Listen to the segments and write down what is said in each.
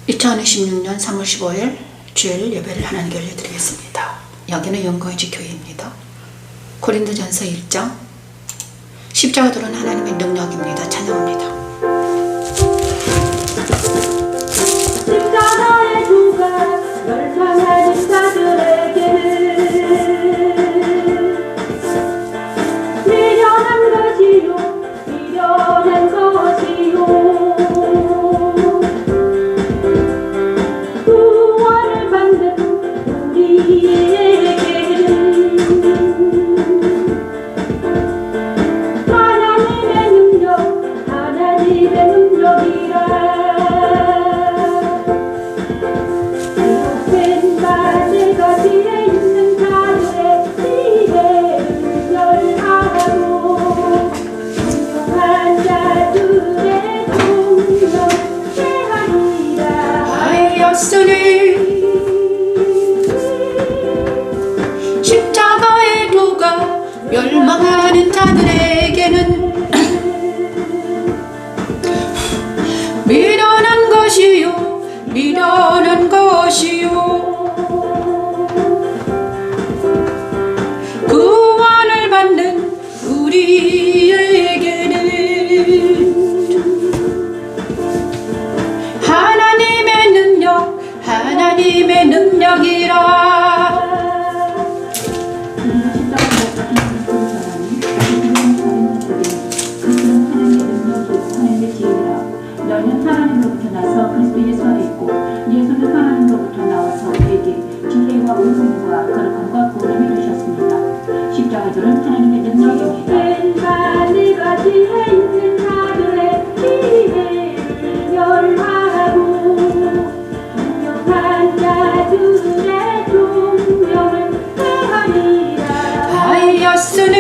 2016년 3월 15일 주일 예배를 하나님께 올려드리겠습니다. 여기는 영광의 교회입니다. 고린도전서 1장 십자가 들은 하나님의 능력입니다. 찬양합니다. 십자가의 누가 멸망하는 자들에게는 미련한 것이요 미련한 것이요 구원을 받는 우리에게는 하나님의 능력이라 십자가의 도가 멸망하는 자들에게는 미련한 것이요 미련한 것이요 구원을 받는 우리에게는 하나님의 능력이라. 너는 하나님으로부터 나서 그리스도 예수 안에 있고 예수는 하나님으로부터 나와서 우리에게 진리와 의심과 거룩함과 구원을 주셨습니다. 십자가의 돌은 하나님의 능력입니다. 내가 지혜 있는 자들의 지혜를 멸하고 존경한 자들의 존경을 하리라. 하였으니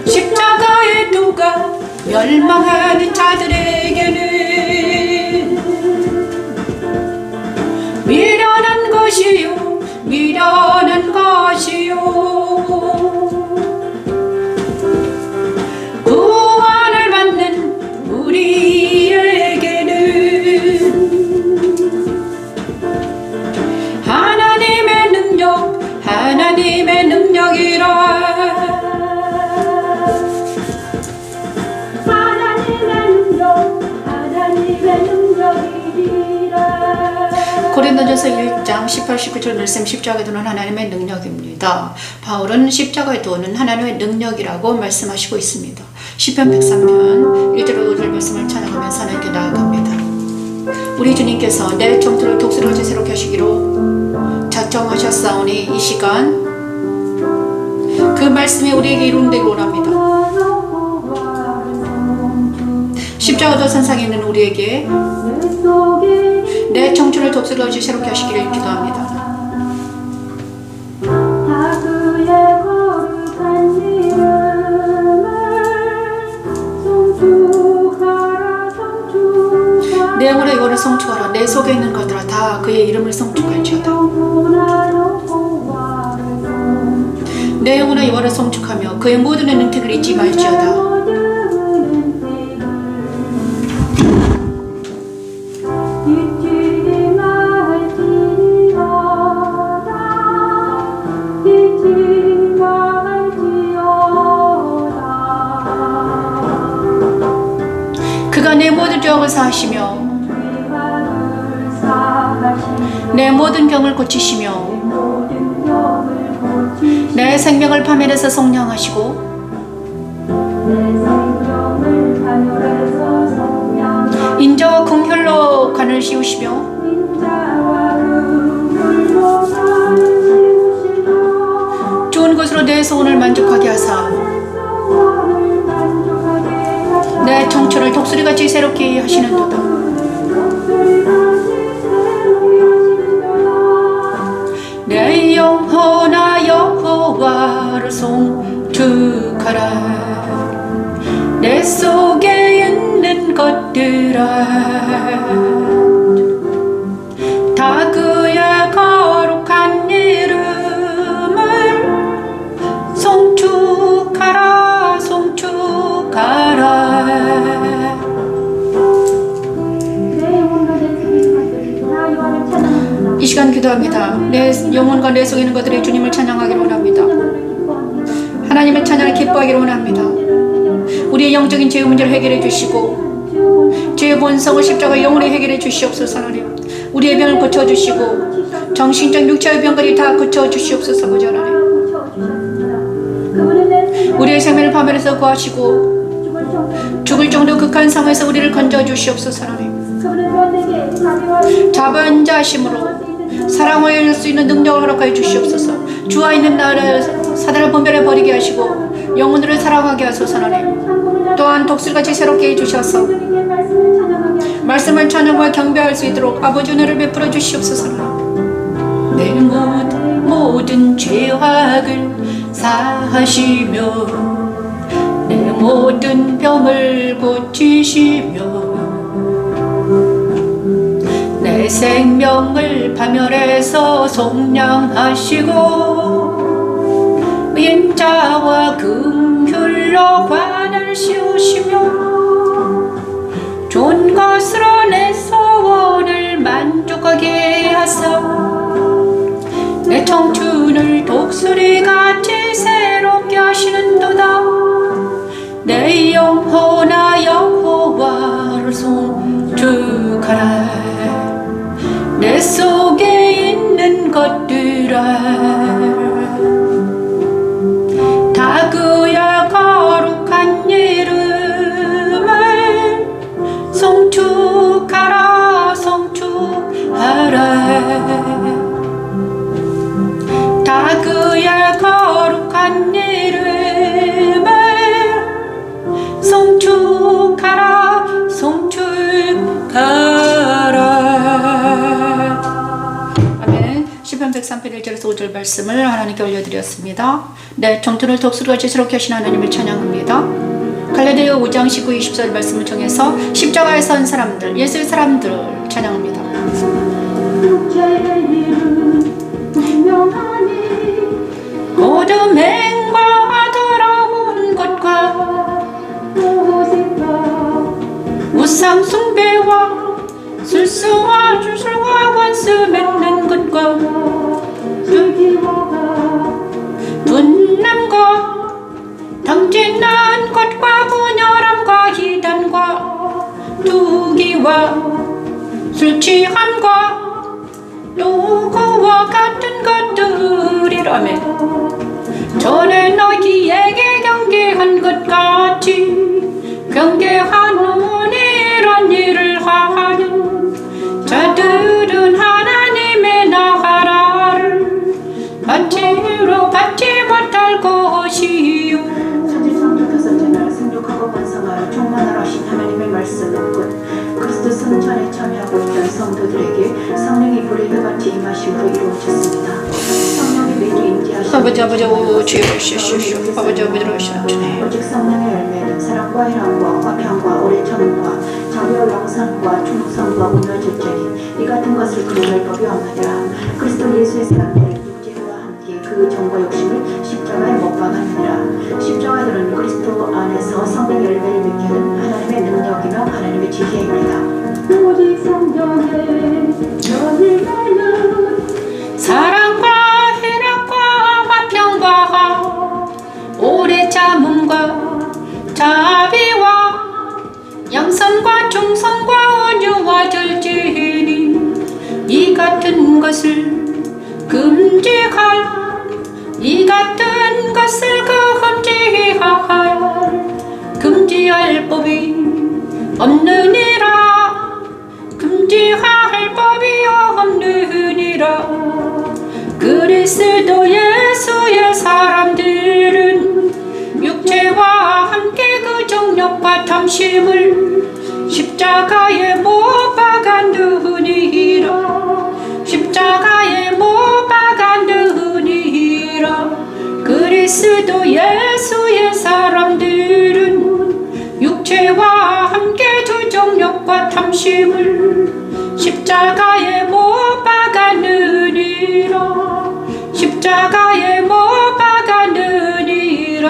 십자가의 도가 멸망하는 자들에게는 미련한 것이요 미련한 것이요 구원을 받는 우리에게는 하나님의 능력이라. 고린도전서 1장 18, 19절 말씀 십자가의 도는 하나님의 능력입니다. 바울은 십자가의 도는 하나님의 능력이라고 말씀하시고 있습니다. 시편 103편 1절 5절 말씀을 찬양하면서 하나님께 나아갑니다. 우리 주님께서 내 정토를 독수리로 새롭게 하시기로 작정하셨사오니 이 시간 그 말씀이 우리에게 이룬되기 원합니다. 십자가도 선상에 있는 우리에게 내 청춘을 독수리로 새롭게 하시기를 기도합니다. 내 영혼의 이거를 성축하라. 내 속에 있는 것들아 다 그의 이름을 성축할지어다. 내 영혼의 이거를 성축하며 그의 모든 은택을 잊지 말지어다. 그가 내 모든 죄악을 사하시며 내 모든 병을 고치시며 내 생명을 파멸해서 성량하시고 인자와 긍휼로 간을 씌우시며 좋은 것으로 내 소원을 만족하게 하사 내 청춘을 독수리같이 새롭게 하시는도다. 내 영혼아 여호와를 송축하라. 내 속에 있는 것들아 다 그의 거룩한 이름을 송축하라 송축하라. 기도합니다. 내 영혼과 내 속에 있는 것들이 주님을 찬양하기를 원합니다. 하나님의 찬양을 기뻐하기를 원합니다. 우리의 영적인 죄의 문제를 해결해 주시고 죄의 본성을 십자가 영으로 해결해 주시옵소서. 하나님 우리의 병을 고쳐주시고 정신적 육체의 병까지 다 고쳐주시옵소서. 아버지 하나님 우리의 생명을 파멸해서 구하시고 죽을 정도 극한 상황에서 우리를 건져주시옵소서. 하나님 자본자심으로 사랑할 수 있는 능력을 허락하여 주시옵소서. 주와 있는 나를 사단을 분별해 버리게 하시고 영혼들을 사랑하게 하소서. 하나님 또한 독수리같이 새롭게 해주셔서 말씀을 찬양과 경배할 수 있도록 아버지 은혜를 베풀어 주시옵소서. 내 모든 죄악을 사하시며 내 모든 병을 고치시며 내 생명을 파멸해서 속량하시고 인자와 긍휼로 관을 씌우시며 좋은 것으로 내 소원을 만족하게 하사 내 청춘을 독수리같이 새롭게 하시는도다. 내 영혼아 여호와를 송축하라. 내 속에 있는 것들아 다 그의 거룩한 이름을 송축하라. 송축하라. 다 그의 거룩한 이름을 송축하라. 송축하라. 아멘. 시편 103편 1절에서 5절 말씀을 하나님께 올려드렸습니다. 네, 정토를 독수리같이 새롭게 하신 하나님을 찬양합니다. 갈라디아 5장 19, 20절 말씀을 통해서 십자가에 선 사람들, 예수의 사람들을 찬양합니다. 모든 맹과 더러운 것과 우상 숭배와 술수와 주술과 원수 맺는 것과 분남과 던지는 것과 분열함과 이단과 투기와 술취함과 노고와 같은 것들이라면 전에 너희에게 경계한 것 같이 경계하노니 이런 일을 하는 자들은 하나님의 나라를 받지 못할 것이요. 선지성도께서 제날 생육하고 번성하여 충만하라 하신 하나님의 말씀은 곧 그리스도 승천에 참여하고 있던 성도들에게 성령이 불의 같이 임하심으로 이루어졌습니다. 성령이 매주 임재하시는 아버지 주여 주시옵시오. 아버지 주시옵시오. 오직 성령의 열매는 사랑과 희락과 화평과 오래 참음과 자비와 영상과 충성과 온유와 절제니 이 같은 것을 그루할 법이 없느니라. 그리스도 예수의 사람들은 육체와 함께 그 정과 욕심을 십자가에 못 박았느니라. 십자가들은 그리스도 안에서 성령의 열매를 맺게 하는 하나님의 능력이며 하나님의 지혜입니다. 오직 성령의 열매는 사랑과 희락과 화평과 오래 참음과 자비와 양선과 충성과 온유와 절제니 이 같은 것을 금지할 법이 없느니라. 금지할 법이 없느니라. 그리스도 예수의 사람들은 육체와 함께 그 정욕과 탐심을 십자가에 못 박았느니라. 십자가에 못 박았느니라. 그리스도 예수의 사람들은 육체와 함께 두 정욕과 탐심을 십자가에 못 박았느니라. 십자가에 못 박았느니라.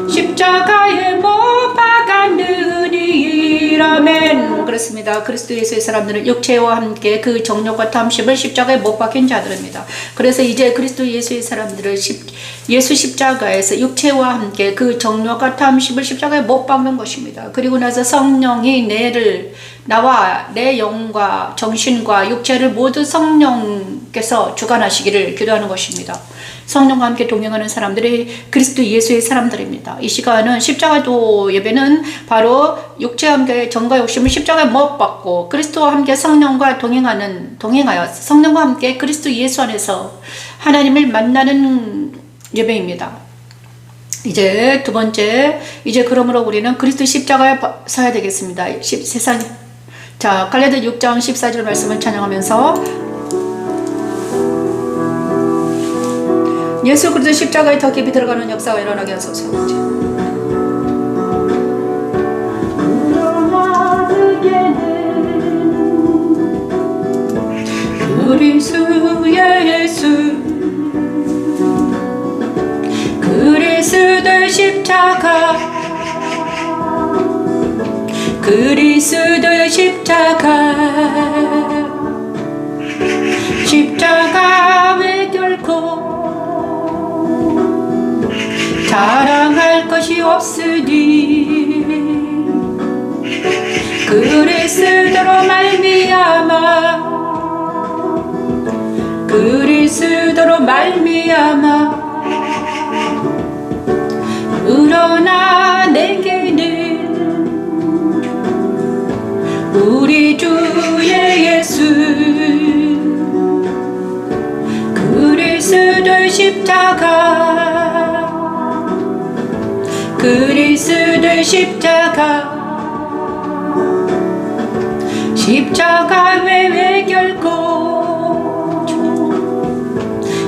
십자가에 못 박았느니라. 아멘. 그렇습니다. 말씀합니다. 그리스도 예수의 사람들은 육체와 함께 그 정욕과 탐심을 십자가에 못 박힌 자들입니다. 그래서 이제 그리스도 예수의 사람들을 예수 십자가에서 육체와 함께 그 정욕과 탐심을 십자가에 못 박는 것입니다. 그리고 나서 성령이 나와 내 영과 정신과 육체를 모두 성령께서 주관하시기를 기도하는 것입니다. 성령과 함께 동행하는 사람들이 그리스도 예수의 사람들입니다. 이 시간은 십자가도 예배는 바로 육체와 함께 정과 욕심을 십자가에 못 박고 그리스도와 함께 성령과 동행하여 성령과 함께 그리스도 예수 안에서 하나님을 만나는 예배입니다. 이제 두 번째, 이제 그러므로 우리는 그리스도 십자가에 서야 되겠습니다. 세상에. 자, 갈라디아 6장 14절 말씀을 찬양하면서 예수 그리스도 십자가에 더 깊이 들어가는 역사가 일어나게 하소서. 그리스도의 예수 그리스도의 십자가 그리스도의 십자가 외 결코 자랑할 것이 없으니 그리스도로 말미암아 그러나 내게는 우리 주의 예수 그리스도의 십자가 외에 결코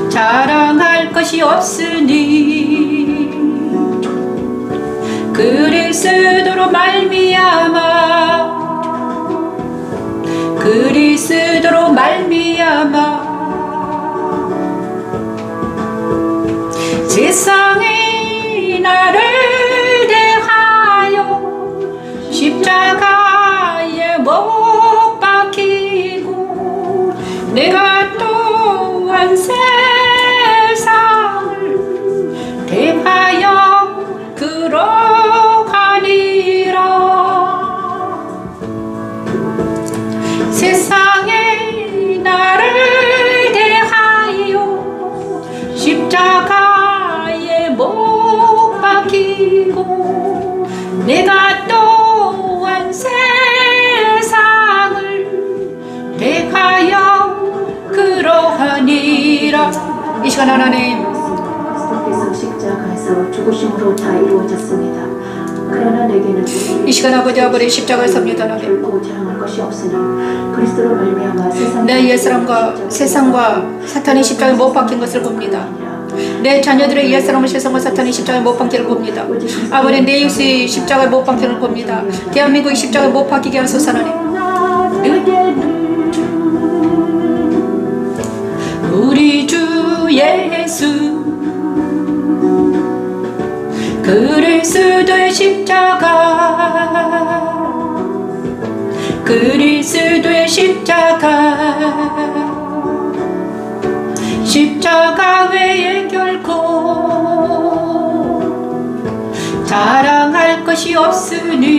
자랑할 것이 없으니 그리스도로 말미암아 세상이 나를 대하여 십자가에 못 박히고 내가 또한 세상을 대하여 그러하니라. 세상에 나를 대하여 십자가에 못 박히고 내가 또한 세상을 대하여 그러하니라. 이 시간 하나님, 그리스도께서 십자가에서 죽으심으로 다 이루어졌습니다. 그러나 내게는 이 시간 아버지 아버지 십자가에 섭니다. 결코 자랑할 것이 없으니 그리스도로 말미암아 내 옛사람과 세상과 사탄이 십자가에 못 박힌 것을 봅니다. 내 자녀들의 옛사람과 세상과 사탄이 십자가에 못 박히를 봅니다. 아버지 내 육신이 십자가에 못 박히를 봅니다. 대한민국이 십자가에 못 박히게 하소서. 하나님, 우리 주 예수 그리스도의 십자가 외에 결코 자랑할 것이 없으니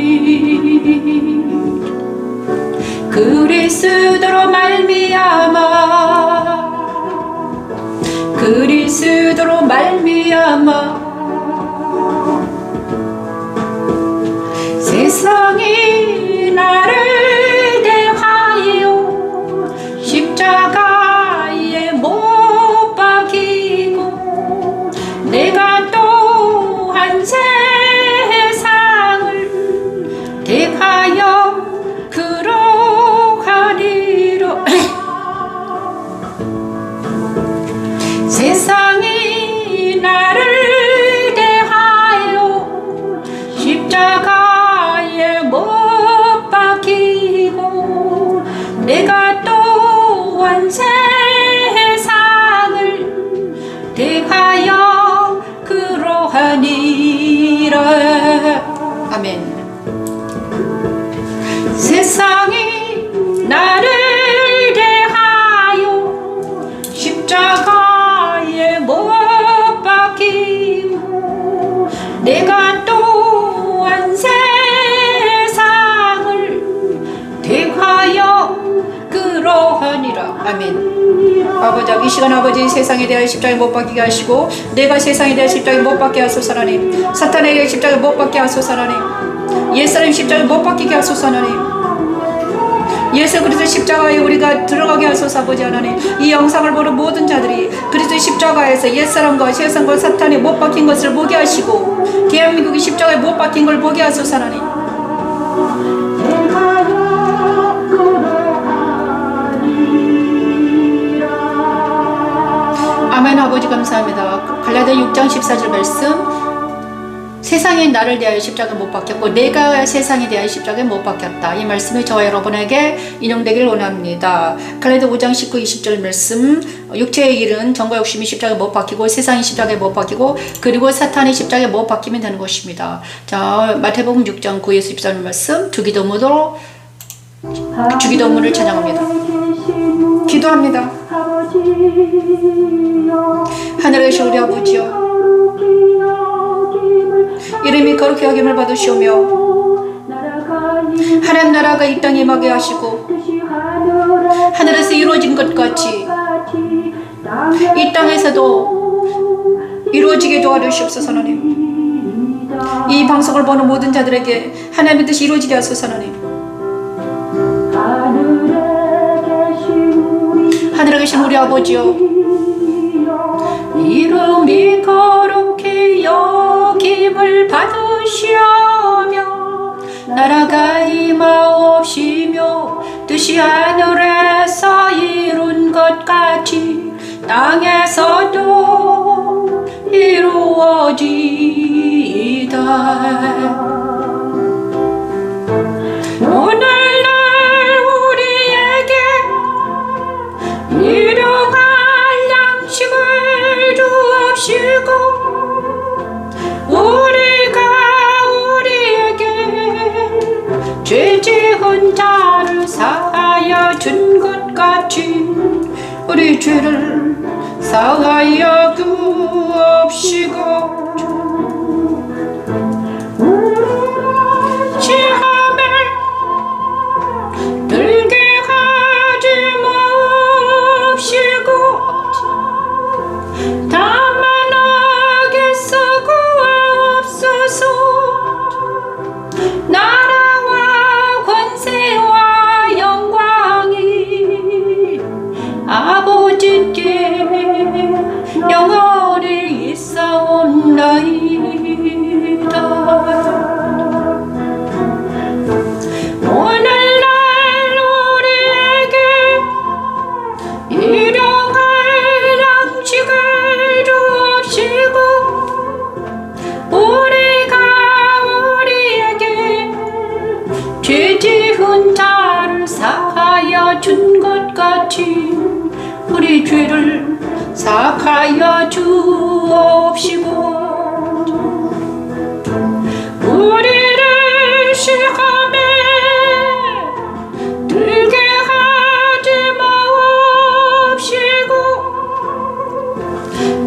그리스도로 말미암아 세상이 나를 대하여 십자가에 못 박히고 내가 또한 세상을 대하여 그러하리라. 세상이 나를 대하여 십자가에 못 박히고 내가 또한 세상을 대하여 그러하니라. 아멘. 세상이 시간 아버지 세상에 대하여 십자가에 못 박히게 하시고 내가 세상에 대하여 십자가에 못 박게 하소서 하나님. 사탄에 대하여 십자가에 못 박게 하소서 하나님. 옛사람 십자가에 못 박히게 하소서 하나님. 예수 그리스도 십자가에 우리가 들어가게 하소서 아버지 하나님. 이 영상을 보는 모든 자들이 그리스도 십자가에서 옛사람과 세상과 사탄이 못 박힌 것을 보게 하시고 대한민국이 십자가에 못 박힌 걸 보게 하소서 하나님. 아멘. 아버지 감사합니다. 갈라디아 6장 14절 말씀, 세상이 나를 대하여 십자가에 못 박혔고 내가 세상에 대하여 십자가에 못 박혔다. 이 말씀이 저와 여러분에게 인용되기를 원합니다. 갈라디아 5장 19, 20절 말씀, 육체의 일은 정과 욕심이 십자가에 못 박히고 세상이 십자가에 못 박히고 그리고 사탄이 십자가에 못 박히면 되는 것입니다. 자, 마태복음 6장 9에서 14절 말씀, 주기도문으로 주기도문을 찬양합니다. 기도합니다. 하늘에 계신 우리 아버지여, 이름이 거룩히 여김을 받으시오며 하나님 나라가 이 땅에 임하게 하시고 하늘에서 이루어진 것 같이 이 땅에서도 이루어지게 도와주시옵소서 하나님. 이 방송을 보는 모든 자들에게 하나님의 뜻이 이루어지게 하소서 하나님. 하늘에 계신 우리 아버지여, 이름이 거룩히 여김을 받으시오며 나라가 임하옵시며 뜻이 하늘에서 이룬 것 같이 땅에서도 이루어지이다. 오늘날 우리에게 일용할 양식을 주옵시고 우리가 우리에게 죄 지은 자를 사하여 준 것 같이 우리 죄를 사하여 주옵시고 시험에 들게 하지 마옵시고 다만 악에서 구하옵소서. 나라와 권세와 영광이 아버지께 영원히 있사옵나이다. 오늘날 우리에게 일용할 양식을 주옵시고 우리가 우리에게 죄 지은 자를 사하여 준 것 같이 우리 죄를 사하여 주옵시고 우리를 시험에 들게 하지 마옵시고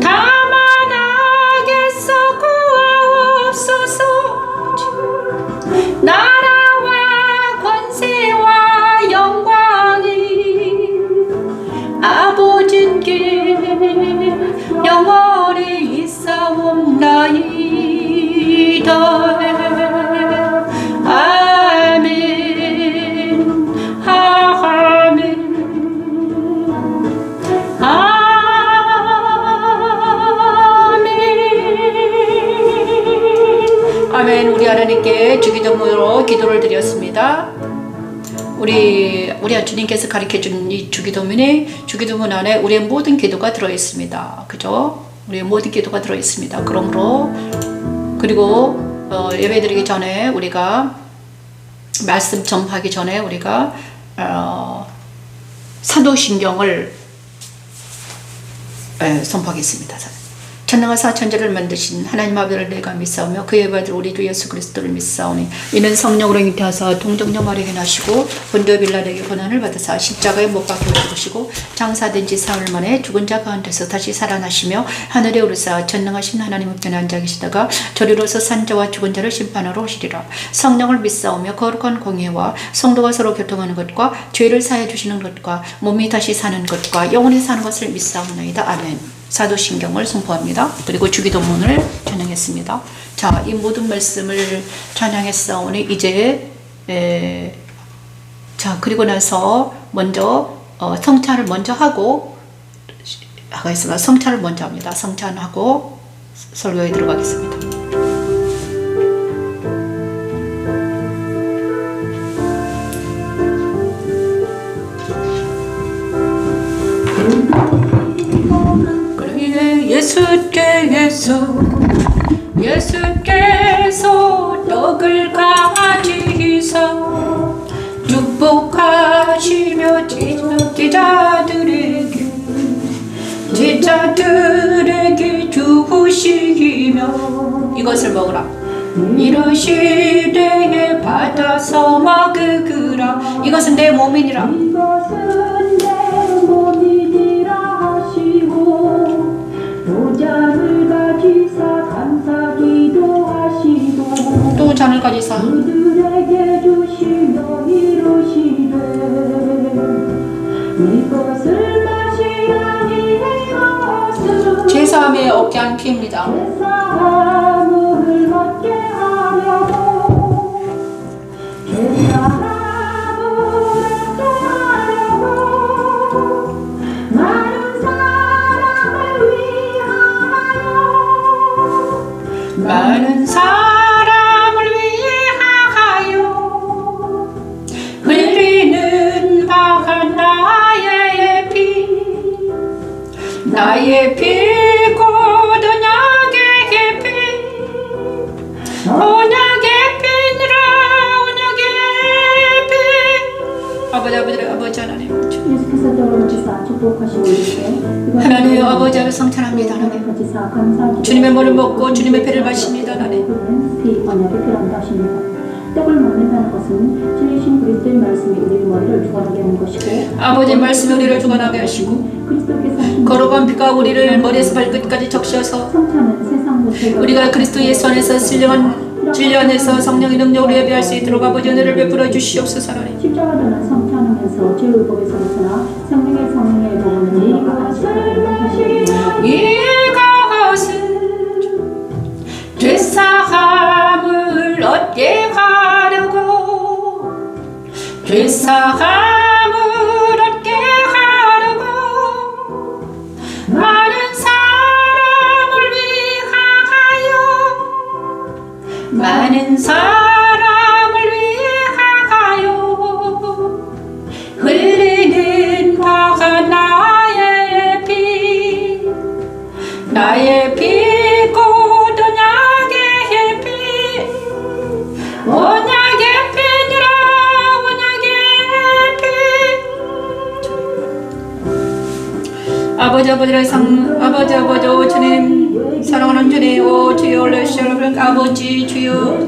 다만 악에서 구하옵소서. 나라와 권세와 영광이 아버지께 영원히 있사옵나이다. 아멘. 아멘. 아멘. 우리 하나님께 주기도문으로 기도를 드렸습니다. 우리 주님께서 가르쳐준 이 주기도문 안에 우리의 모든 기도가 들어있습니다. 그죠? 우리의 모든 기도가 들어있습니다. 그리고 예배드리기 전에 우리가 말씀 전파하기 전에 우리가 사도신경을 선포하겠습니다. 전능하사 천지를 만드신 하나님 아버지를 내가 믿사오며 그의 아들 우리 주 예수 그리스도를 믿사오니 이는 성령으로 잉태하사 동정녀 마리아에게 나시고 본디오 빌라도에게 고난을 받으사 십자가에 못 박혀 죽으시고 장사된 지 사흘 만에 죽은 자 가운데서 다시 살아나시며 하늘에 오르사 전능하신 하나님 우편에 앉아 계시다가 저리로서 산 자와 죽은 자를 심판하러 오시리라. 성령을 믿사오며 거룩한 공예와 성도가 서로 교통하는 것과 죄를 사해 주시는 것과 몸이 다시 사는 것과 영원히 사는 것을 믿사옵나이다. 아멘. 사도신경을 선포합니다. 그리고 주기도문을 찬양했습니다. 자, 이 모든 말씀을 찬양했사오니 이제 자, 그리고 나서 먼저 성찬을 먼저 하고 하겠습니다. 성찬을 먼저 합니다. 성찬하고 설교에 들어가겠습니다. 예수께서 떡을 가지사 축복하시며 제자들에게 주시며 이것을 먹으라 이르시되 받아서 먹으라 이것은 내 몸이니라 또 잔을 가지사 그들에게 주시며 이르시되 이것을 마시라니 이것은 제사함의 얻게 한 피입니다. 제사함을 얻게 하려고 제사함을 얻게 하려고 많은 사람을 위하여 많은 사람을 위하여 흘리는 바가 나의 피 곧 언약의 피 언약의 피니라 언약의 피 아버지 하나님 하나님 아버지를 성찬합니다. 하나님 주님의 물을 먹고 주님의 배를 마십니다. 하나님 떡을 먹는다는 것은 진리신 그리스도의 말씀이 우리의 머리를 주관하게 하는 것이고 아버지의 말씀이 우리를 주관하게 하시고 그리스도께서 거룩한 피가 우리를 머리에서 발끝까지 적셔서 우리가 그리스도 예수 안에서 진리 안에서 성령의 능력으로 예배할 수 있도록 아버지 은혜를 베풀어 주시옵소서. 하나님 십자가도는 성찬하면서 죄의 법에서 벗어나 성령의 복음을 이것은 죄사함을 얻게 하려고 죄사함을 얻게 하려고 많은 사람을 위하여 많은 사람을 위하여 흘리는 바가 나의 피 곧 언약의 피 언약의 피니라 언약의 피 아버지 오 주님 사랑하는 주님 오 주여 올려주시오 아버지 주여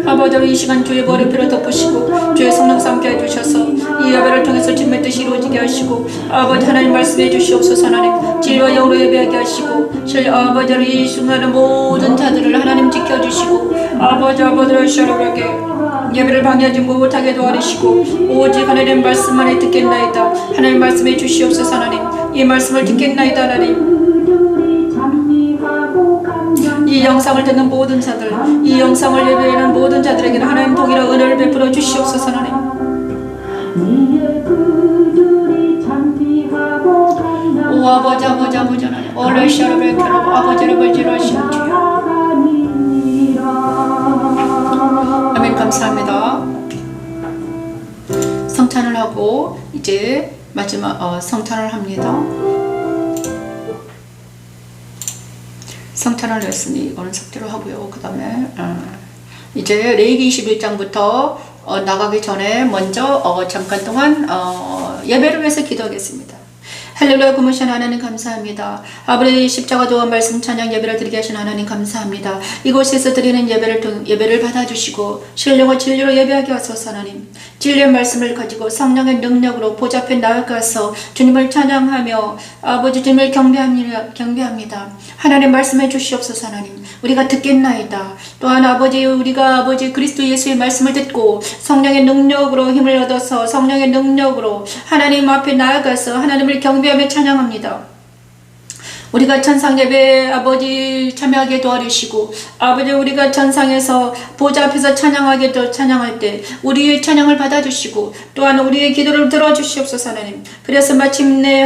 아버지 이 시간 주의 머리 피로 덮으시고 주의 성령과 함께 해주셔서 이 예배를 통해서 주님의 뜻이 이루어지게 하시고 아버지 하나님 말씀해 주시옵소서. 하나님 진리와 영으로 예배하게 하시고 아버지를 이 순간의 모든 자들을 하나님 지켜주시고 아버지를 시원하게 예배를 방해하지 못하게 도와주시고 오직 하나님 말씀만을 듣겠나이다. 하나님 말씀해 주시옵소서. 하나님 이 말씀을 듣겠나이다. 하나님 이 영상을 듣는 모든 자들 이 영상을 예배하는 모든 자들에게는 하나님 동일한 은혜를 베풀어 주시옵소서. 하나님 오 아버지 하나님 올레시아를 베풀어 아버지를 벌지하시는 주여 아멘. 감사합니다. 성찬을 하고 이제 마지막 성찬을 합니다. 성찬을 했으니 이거는 삭제로 하고요. 그 다음에 이제 레위기 21장부터 나가기 전에 먼저 잠깐 동안 예배를 위해서 기도하겠습니다. 할렐루야 고무신 하나님 감사합니다. 아버지 십자가 도와 말씀 찬양 예배를 드리게 하신 하나님 감사합니다. 이곳에서 드리는 예배를 받아주시고 신령과 진리로 예배하게 하소서. 하나님 진리의 말씀을 가지고 성령의 능력으로 보좌 앞에 나아가서 주님을 찬양하며 아버지 주님을 경배합니다. 하나님 말씀해 주시옵소서. 하나님 우리가 듣겠나이다. 또한 우리가 그리스도 예수의 말씀을 듣고 성령의 능력으로 힘을 얻어서 성령의 능력으로 하나님 앞에 나아가서 하나님을 경배하며 찬양합니다. 우리가 천상 예배 아버지 참여하게 도와주시고 아버지 우리가 천상에서 보좌 앞에서 찬양할 때 우리의 찬양을 받아주시고 또한 우리의 기도를 들어주시옵소서. 하나님 그래서 마침내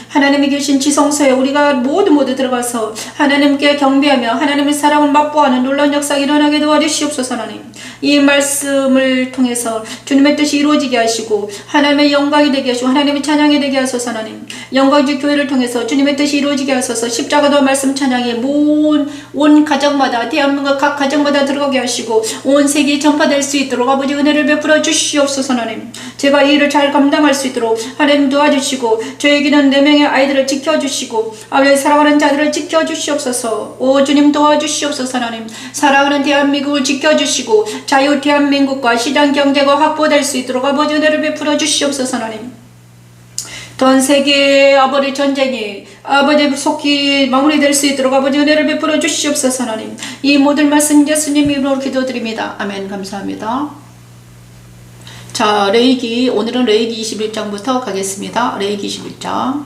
하나님이 계신 지성소에 우리가 모두 들어가서 하나님께 경배하며 하나님의 사랑을 맛보아하는 놀라운 역사가 일어나게 도와주시옵소서. 하나님 이 말씀을 통해서 주님의 뜻이 이루어지게 하시고 하나님의 영광이 되게 하시고 하나님의 찬양이 되게 하소서. 하나님 영광주 교회를 통해서 주님의 뜻이 이루어지게 하소서. 십자가도 말씀 찬양에 온 가정마다 대한민국 각 가정마다 들어가게 하시고 온 세계에 전파될 수 있도록 아버지 은혜를 베풀어 주시옵소서. 하나님 제가 이 일을 잘 감당할 수 있도록 하나님 도와주시고 저에게는 4명의 아이들을 지켜주시고 아버지 사랑하는 자들을 지켜주시옵소서. 오 주님 도와주시옵소서. 하나님 사랑하는 대한민국을 지켜주시고 자유 대한민국과 시장 경제가 확보될 수 있도록 아버지 은혜를 베풀어 주시옵소서. 하나님 전 세계의 아버지 전쟁이 아버지 속히 마무리될 수 있도록 아버지 은혜를 베풀어 주시옵소서. 하나님 이 모든 말씀 예수님 이름으로 기도드립니다. 아멘. 감사합니다. 자 오늘은 레위기 21장부터 가겠습니다. 레위기 21장.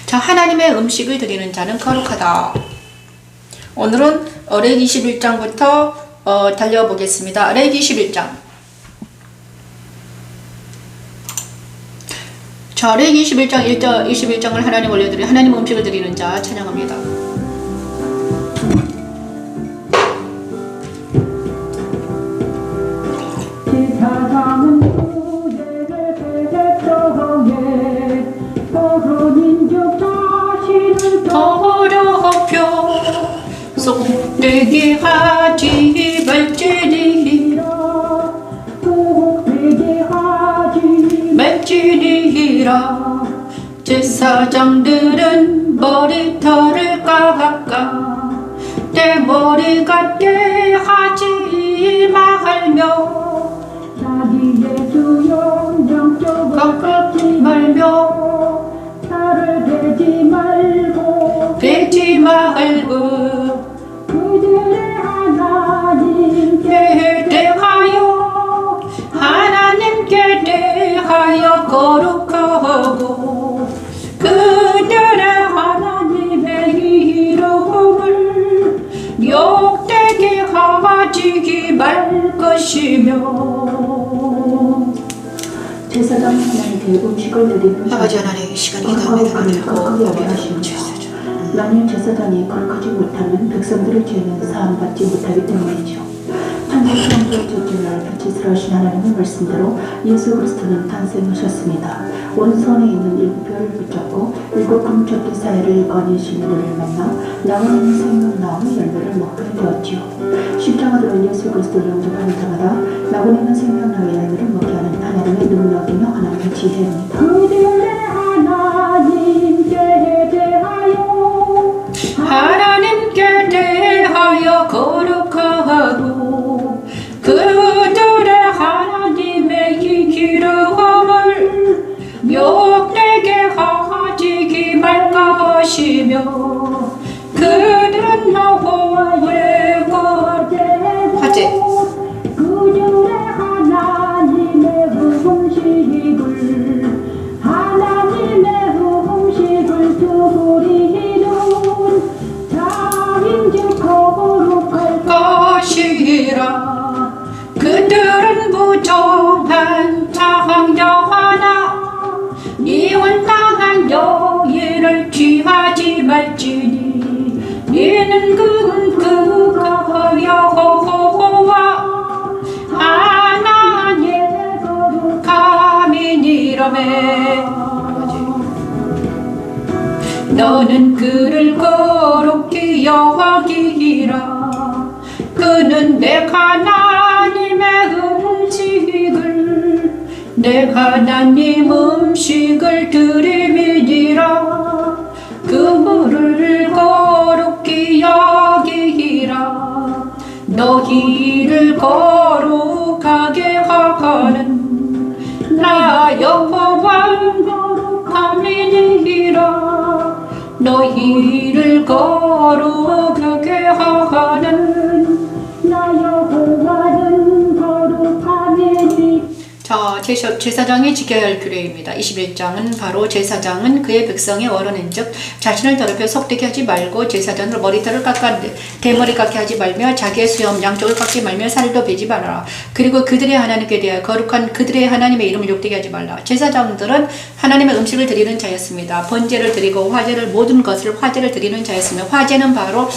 자 하나님의 음식을 드리는 자는 거룩하다. 오늘은 레위기 21장부터 달려보겠습니다. 레위기 21장. 자, 레위기 21장을 하나님 올려드리 하나님 음식을 드리는 자 찬양합니다. 제사장은 그대를 대적정해 포로민족 자신을 더럽혀 속되게 하지 말지니라 제사장들은 머리털을 깎아 내 머리 같게 하지 말며 자기의 수염 양쪽을 깎지 말며 살을 베지 말고 그들의 하나님께 대하여 거룩하고 그들의 하나님의 이름을 욕되게 하지 말 것이며. 제사장 하나님께 음식을 드리는 아버지 하나님 시간이 거룩함을 거룩하게 하게 하십니다. 만일 제사장이 거룩하지 못하면 백성들의 죄는 사함받지 못하기 때문이죠. 천지천지 주주를 빛이스러우신 하나님의 말씀대로 예수 그리스도는 탄생하셨습니다. 오른손에 있는 7별을 붙잡고 7 금쪽기 사이를 거니신 이를 만나 나무는 생명나무 열매를 먹게 되었지요. 십자가로 예수 그리스도를 영접하는 자마다 나무는 생명나무 열매를 먹게 하는 하나님의 능력이며 하나님의 지혜입니다. 그들의 하나님께 대하여 거룩하고 그들의 하나님의 이 기름을 욕되게 하지 말 것이며 그들은 여호와의 화제 그들의 하나님의 음식을 드리는 자인즉 거룩할 것이라. 그들은 부정한 장녀 하나 이혼당한 여인을 취하지 말지니 이는 그가 여호와 하나님의 거룩함이니라매. 너는 그를 거룩히 여기라. 그는 내 하나님의 음식을 내가 하나님 음식을 드림이니라. 그물을 거룩히 여기라. 너희를 거룩하게 하는 나 여호와 거룩함이니라. 너희를 거룩하게 하는 나 여호와는 거룩함이니. 자, 제사장이 지켜야 할 규례입니다. 21장은 바로 제사장은 그의 백성의 어른인 즉 자신을 더럽혀 속되게 하지 말고 제사장으로 머리털을 깎아 대머리 깎게 하지 말며 자기의 수염 양쪽을 깎지 말며 살도 베지 말아라. 그리고 그들의 하나님께 대하여 거룩한 그들의 하나님의 이름을 욕되게 하지 말라. 제사장들은 하나님의 음식을 드리는 자였습니다. 번제를 드리고 화제를 모든 것을 화제를 드리는 자였으며 화제는 바로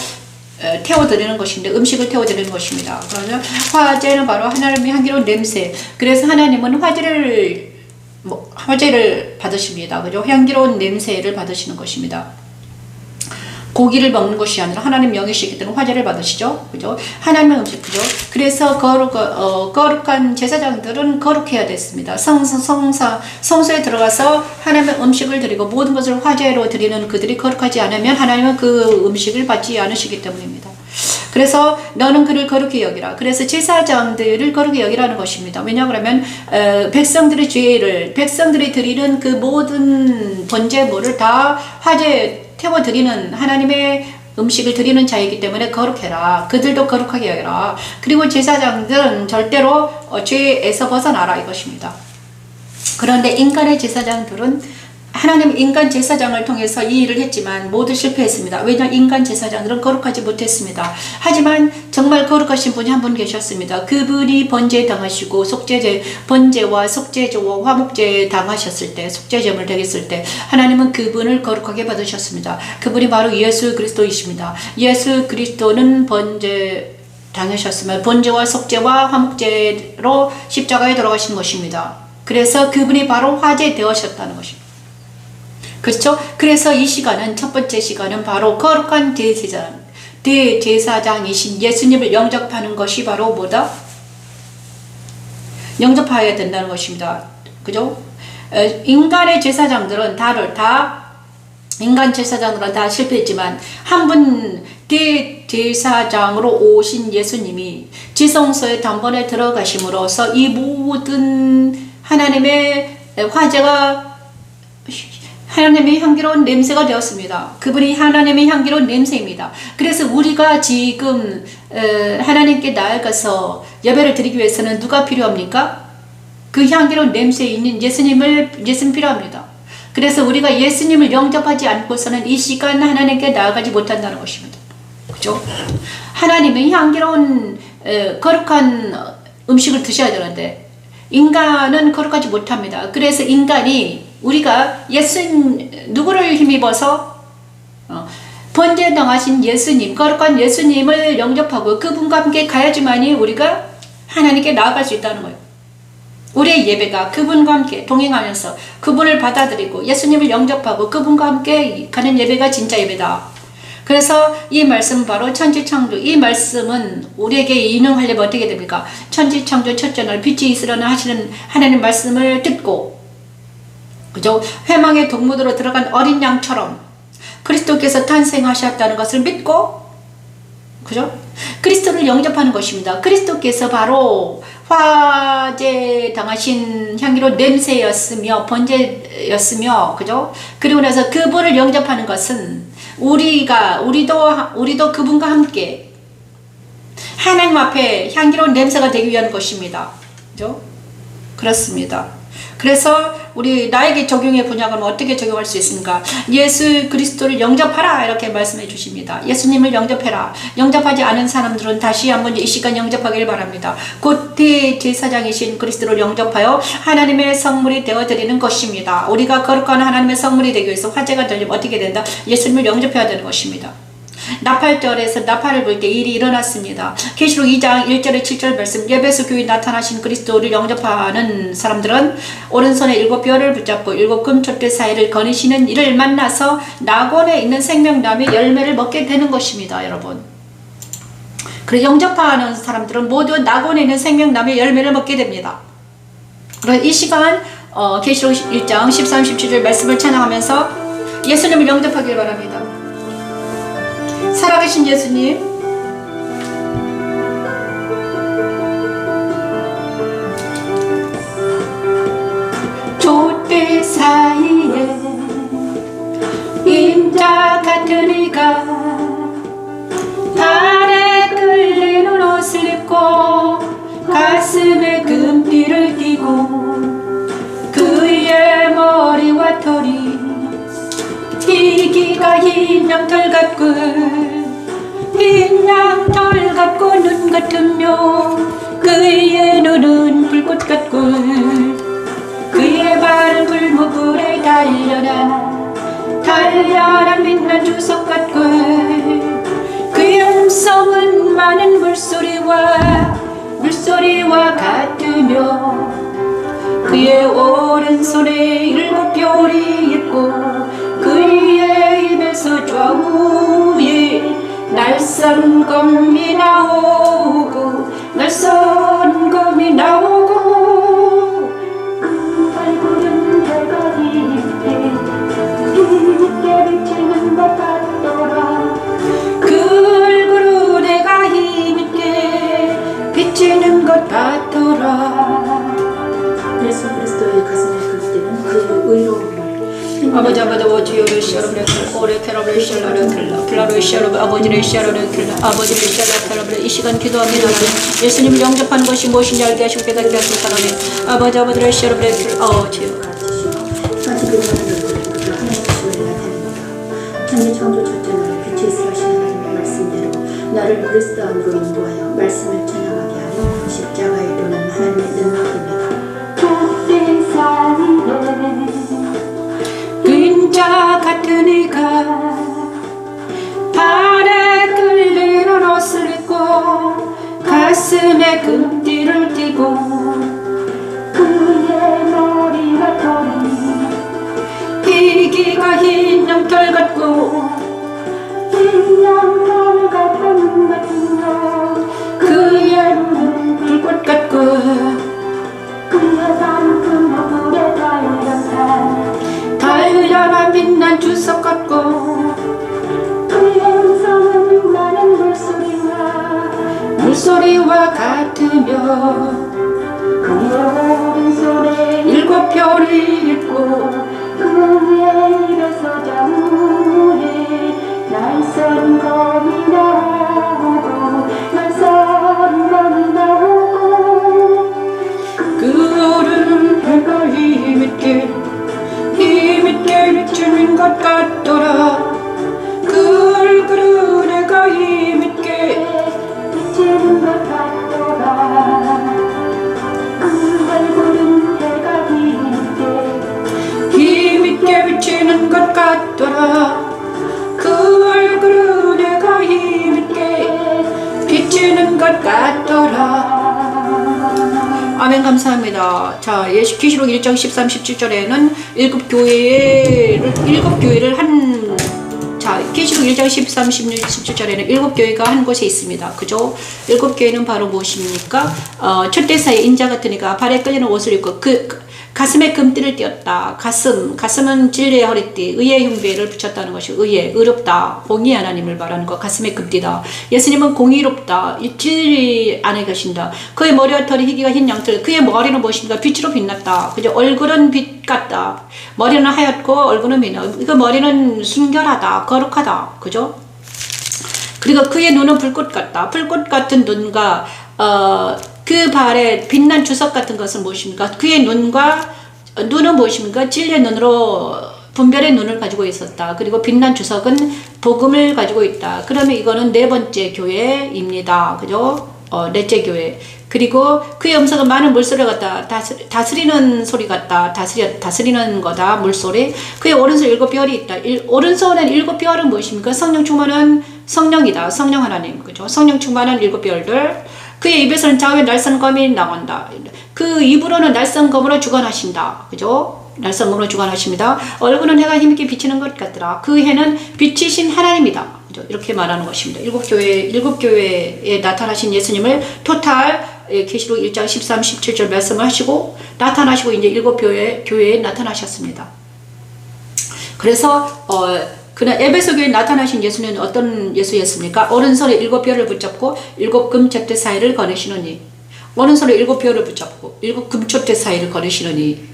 태워드리는 것인데 음식을 태워드리는 것입니다. 그래서 화제는 바로 하나님의 향기로운 냄새. 그래서 하나님은 화제를 받으십니다. 그죠? 향기로운 냄새를 받으시는 것입니다. 고기를 먹는 것이 아니라 하나님 영이시기 때문에 화제를 받으시죠. 그죠? 하나님의 음식, 그죠? 그래서 거룩한 제사장들은 거룩해야 됐습니다. 성소에 들어가서 하나님의 음식을 드리고 모든 것을 화제로 드리는 그들이 거룩하지 않으면 하나님은 그 음식을 받지 않으시기 때문입니다. 그래서 너는 그를 거룩히 여기라. 그래서 제사장들을 거룩히 여기라는 것입니다. 왜냐 그러면 백성들의 죄를 백성들이 드리는 그 모든 번제물을 다 화제에 태워드리는 하나님의 음식을 드리는 자이기 때문에 거룩해라. 그들도 거룩하게 여겨라. 그리고 제사장들은 절대로 죄에서 벗어나라 이것입니다. 그런데 인간의 제사장들은 하나님 인간 제사장을 통해서 이 일을 했지만 모두 실패했습니다. 왜냐 인간 제사장들은 거룩하지 못했습니다. 하지만 정말 거룩하신 분이 한 분 계셨습니다. 그분이 번제 당하시고 번제와 속죄제와 화목제 당하셨을 때 속죄제물 드렸을 때 하나님은 그분을 거룩하게 받으셨습니다. 그분이 바로 예수 그리스도이십니다. 예수 그리스도는 번제 당하셨으며 번제와 속죄와 화목제로 십자가에 돌아가신 것입니다. 그래서 그분이 바로 화제 되어셨다는 것입니다. 그렇죠? 그래서 이 시간은 첫 번째 시간은 바로 거룩한 대제사장이신 예수님을 영접하는 것이 바로 뭐다? 영접해야 된다는 것입니다. 그죠? 인간의 제사장들은 인간 제사장들은 다 실패했지만 한 분 대제사장으로 오신 예수님이 지성소에 단번에 들어가심으로써 이 모든 하나님의 화제가 하나님의 향기로운 냄새가 되었습니다. 그분이 하나님의 향기로운 냄새입니다. 그래서 우리가 지금 하나님께 나아가서 예배를 드리기 위해서는 누가 필요합니까? 그 향기로운 냄새에 있는 예수님 필요합니다. 그래서 우리가 예수님을 영접하지 않고서는 이 시간 하나님께 나아가지 못한다는 것입니다. 그죠? 하나님의 향기로운 거룩한 음식을 드셔야 되는데 인간은 거룩하지 못합니다. 그래서 우리가 누구를 힘입어서 번제 당하신 예수님, 거룩한 예수님을 영접하고 그분과 함께 가야지만이 우리가 하나님께 나아갈 수 있다는 거예요. 우리의 예배가 그분과 함께 동행하면서 그분을 받아들이고 예수님을 영접하고 그분과 함께 가는 예배가 진짜 예배다. 그래서 이 말씀은 바로 천지창조, 이 말씀은 우리에게 인용하려면 어떻게 됩니까? 천지창조 첫째 날 빛이 있으려나 하시는 하나님 말씀을 듣고, 그죠? 회망의 동무도로 들어간 어린 양처럼 그리스도께서 탄생하셨다는 것을 믿고, 그죠? 그리스도를 영접하는 것입니다. 그리스도께서 바로 화제 당하신 향기로운 냄새였으며 번제였으며, 그죠? 그리고 나서 그분을 영접하는 것은 우리도 그분과 함께 하나님 앞에 향기로운 냄새가 되기 위한 것입니다. 그죠? 그렇습니다. 그래서 나에게 적용의 분야는 어떻게 적용할 수 있습니까? 예수 그리스도를 영접하라 이렇게 말씀해 주십니다. 예수님을 영접해라. 영접하지 않은 사람들은 다시 한번 이 시간 영접하길 바랍니다. 곧 대제사장이신 그리스도를 영접하여 하나님의 성물이 되어드리는 것입니다. 우리가 거룩한 하나님의 성물이 되기 위해서 화제가 되려면 어떻게 된다? 예수님을 영접해야 되는 것입니다. 나팔절에서 나팔을 불 때 일이 일어났습니다. 계시록 2장 1절에 7절 말씀, 예배소 교회 나타나신 그리스도를 영접하는 사람들은 오른손에 7뼈를 붙잡고 7 금촛대 사이를 거니시는 이를 만나서 낙원에 있는 생명나무의 열매를 먹게 되는 것입니다. 여러분, 그리고 영접하는 사람들은 모두 낙원에 있는 생명나무의 열매를 먹게 됩니다. 이 시간 계시록 1장 13, 17절 말씀을 찬양하면서 예수님을 영접하길 바랍니다. 살아계신 예수님, 촛대 사이에 인자 같은 이가 발에 끌리는 옷을 입고 가슴에 금띠를 띠고 그의 머리와 털이 희기가 흰 양털 같고 흰 양털 같고 눈 같으며 그의 눈은 불꽃 같고 그의 발은 불모불에 달려라 빛난 주석 같고 그의 음성은 많은 물소리와 같으며 그의 오른손에 7별이 있고 그의 입에서 좌우에 날선 검이 나오고 그 얼굴은 해가 힘있게 비치는 것 같더라. 그 얼굴은 해가 힘있게 비치는 것 같더라. 예수 그리스도의 가슴에 긁히는 그 의로움을 아버지 주여를 시아로를 오래 캐러블 시아로를 클라로 시아로 아버지를 시아로를 아버지를 시아로를 이 시간 기도합니다. 예수님을 영접하는 것이 무엇인지 알게 하시고 깨닫게 하시고 사랑해 아버지를 시아로를 주여 같이 그리하는 것들은 하나님의 지원을 나타냅니다. 천지 창조 첫째 날 빛이 있으라 하시는 하나님의 말씀대로 나를 그리스도 안으로 인도하여 말씀을 찬양하게 하는 십자가에 도는 하나님의 능력입니다. 인자 같은 이가 발에 끌리는 옷을 입고 가슴에 금띠를 띠고 그의 머리와 털이 희기가 흰 양털 같고 흰 양털 같으며 그의 눈은 불꽃 같고 그의 발은 불에 달려라 빛난 주석 같고 그의 음성은 많은 물소리와 같으며 그의 오른손에 7별이 있고 그의 입에서 좌우에 날선 검이 나오고 그 오른 해가 힘있게 비치는 것 같더라. 그 얼굴은 해가 힘있게 비치는 것 같더라. 그 얼굴은 해가 힘있게 비치는 것 같더라. 그 얼굴은 해가 힘있게 비치는 것 같더라. 아멘. 감사합니다. 자, 계시록 1장 13, 17절에는 일곱 교회를 한, 자, 계시록 1장 13, 16, 17절에는 7교회가 한 곳에 있습니다. 그죠? 7교회는 바로 무엇입니까? 첫대 사이 인자 같은 이가 발에 끌리는 옷을 입고 가슴에 금띠를 띄었다. 가슴은 진리의 허리띠, 의의 흉배를 붙였다는 것이 의롭다, 공의 하나님을 말하는 것, 가슴에 금띠다. 예수님은 공의롭다, 진리 안에 계신다. 그의 머리와 털이 희기가 흰 양털, 그의 머리는 무엇입니까? 빛으로 빛났다. 그죠? 얼굴은 빛 같다. 머리는 하얗고 얼굴은 빛나. 그 머리는 순결하다, 거룩하다. 그죠? 그리고 그의 눈은 불꽃 같다. 불꽃 같은 눈과 그 발에 빛난 주석 같은 것은 무엇입니까? 그의 눈은 무엇입니까? 진리의 눈으로 분별의 눈을 가지고 있었다. 그리고 빛난 주석은 복음을 가지고 있다. 그러면 이거는 네 번째 교회입니다. 그죠? 넷째 교회. 그리고 그의 음성은 많은 물소리 같다. 다스리는 소리 같다. 다스리는 거다. 물소리. 그의 오른손에 7별이 있다. 오른손엔 7별은 무엇입니까? 성령 충만한 성령이다. 성령 하나님. 그죠? 성령 충만한 7별들. 그의 입에서는 좌우의 날선 검이 나온다. 그 입으로는 날선 검으로 주관하신다. 그죠? 날선 검으로 주관하십니다. 얼굴은 해가 힘있게 비치는 것 같더라. 그 해는 빛이신 하나님이다. 그죠? 이렇게 말하는 것입니다. 일곱 교회에 나타나신 예수님을 토탈 계시록 1장 13, 17절 말씀을 하시고 나타나시고 이제 7 교회에 나타나셨습니다. 그래서 그날 에베소 교회에 나타나신 예수는 어떤 예수였습니까? 오른손에 7뼈를 붙잡고 7 금촛대 사이를 거르시느니, 오른손에 7뼈를 붙잡고 7 금촛대 사이를 거르시느니,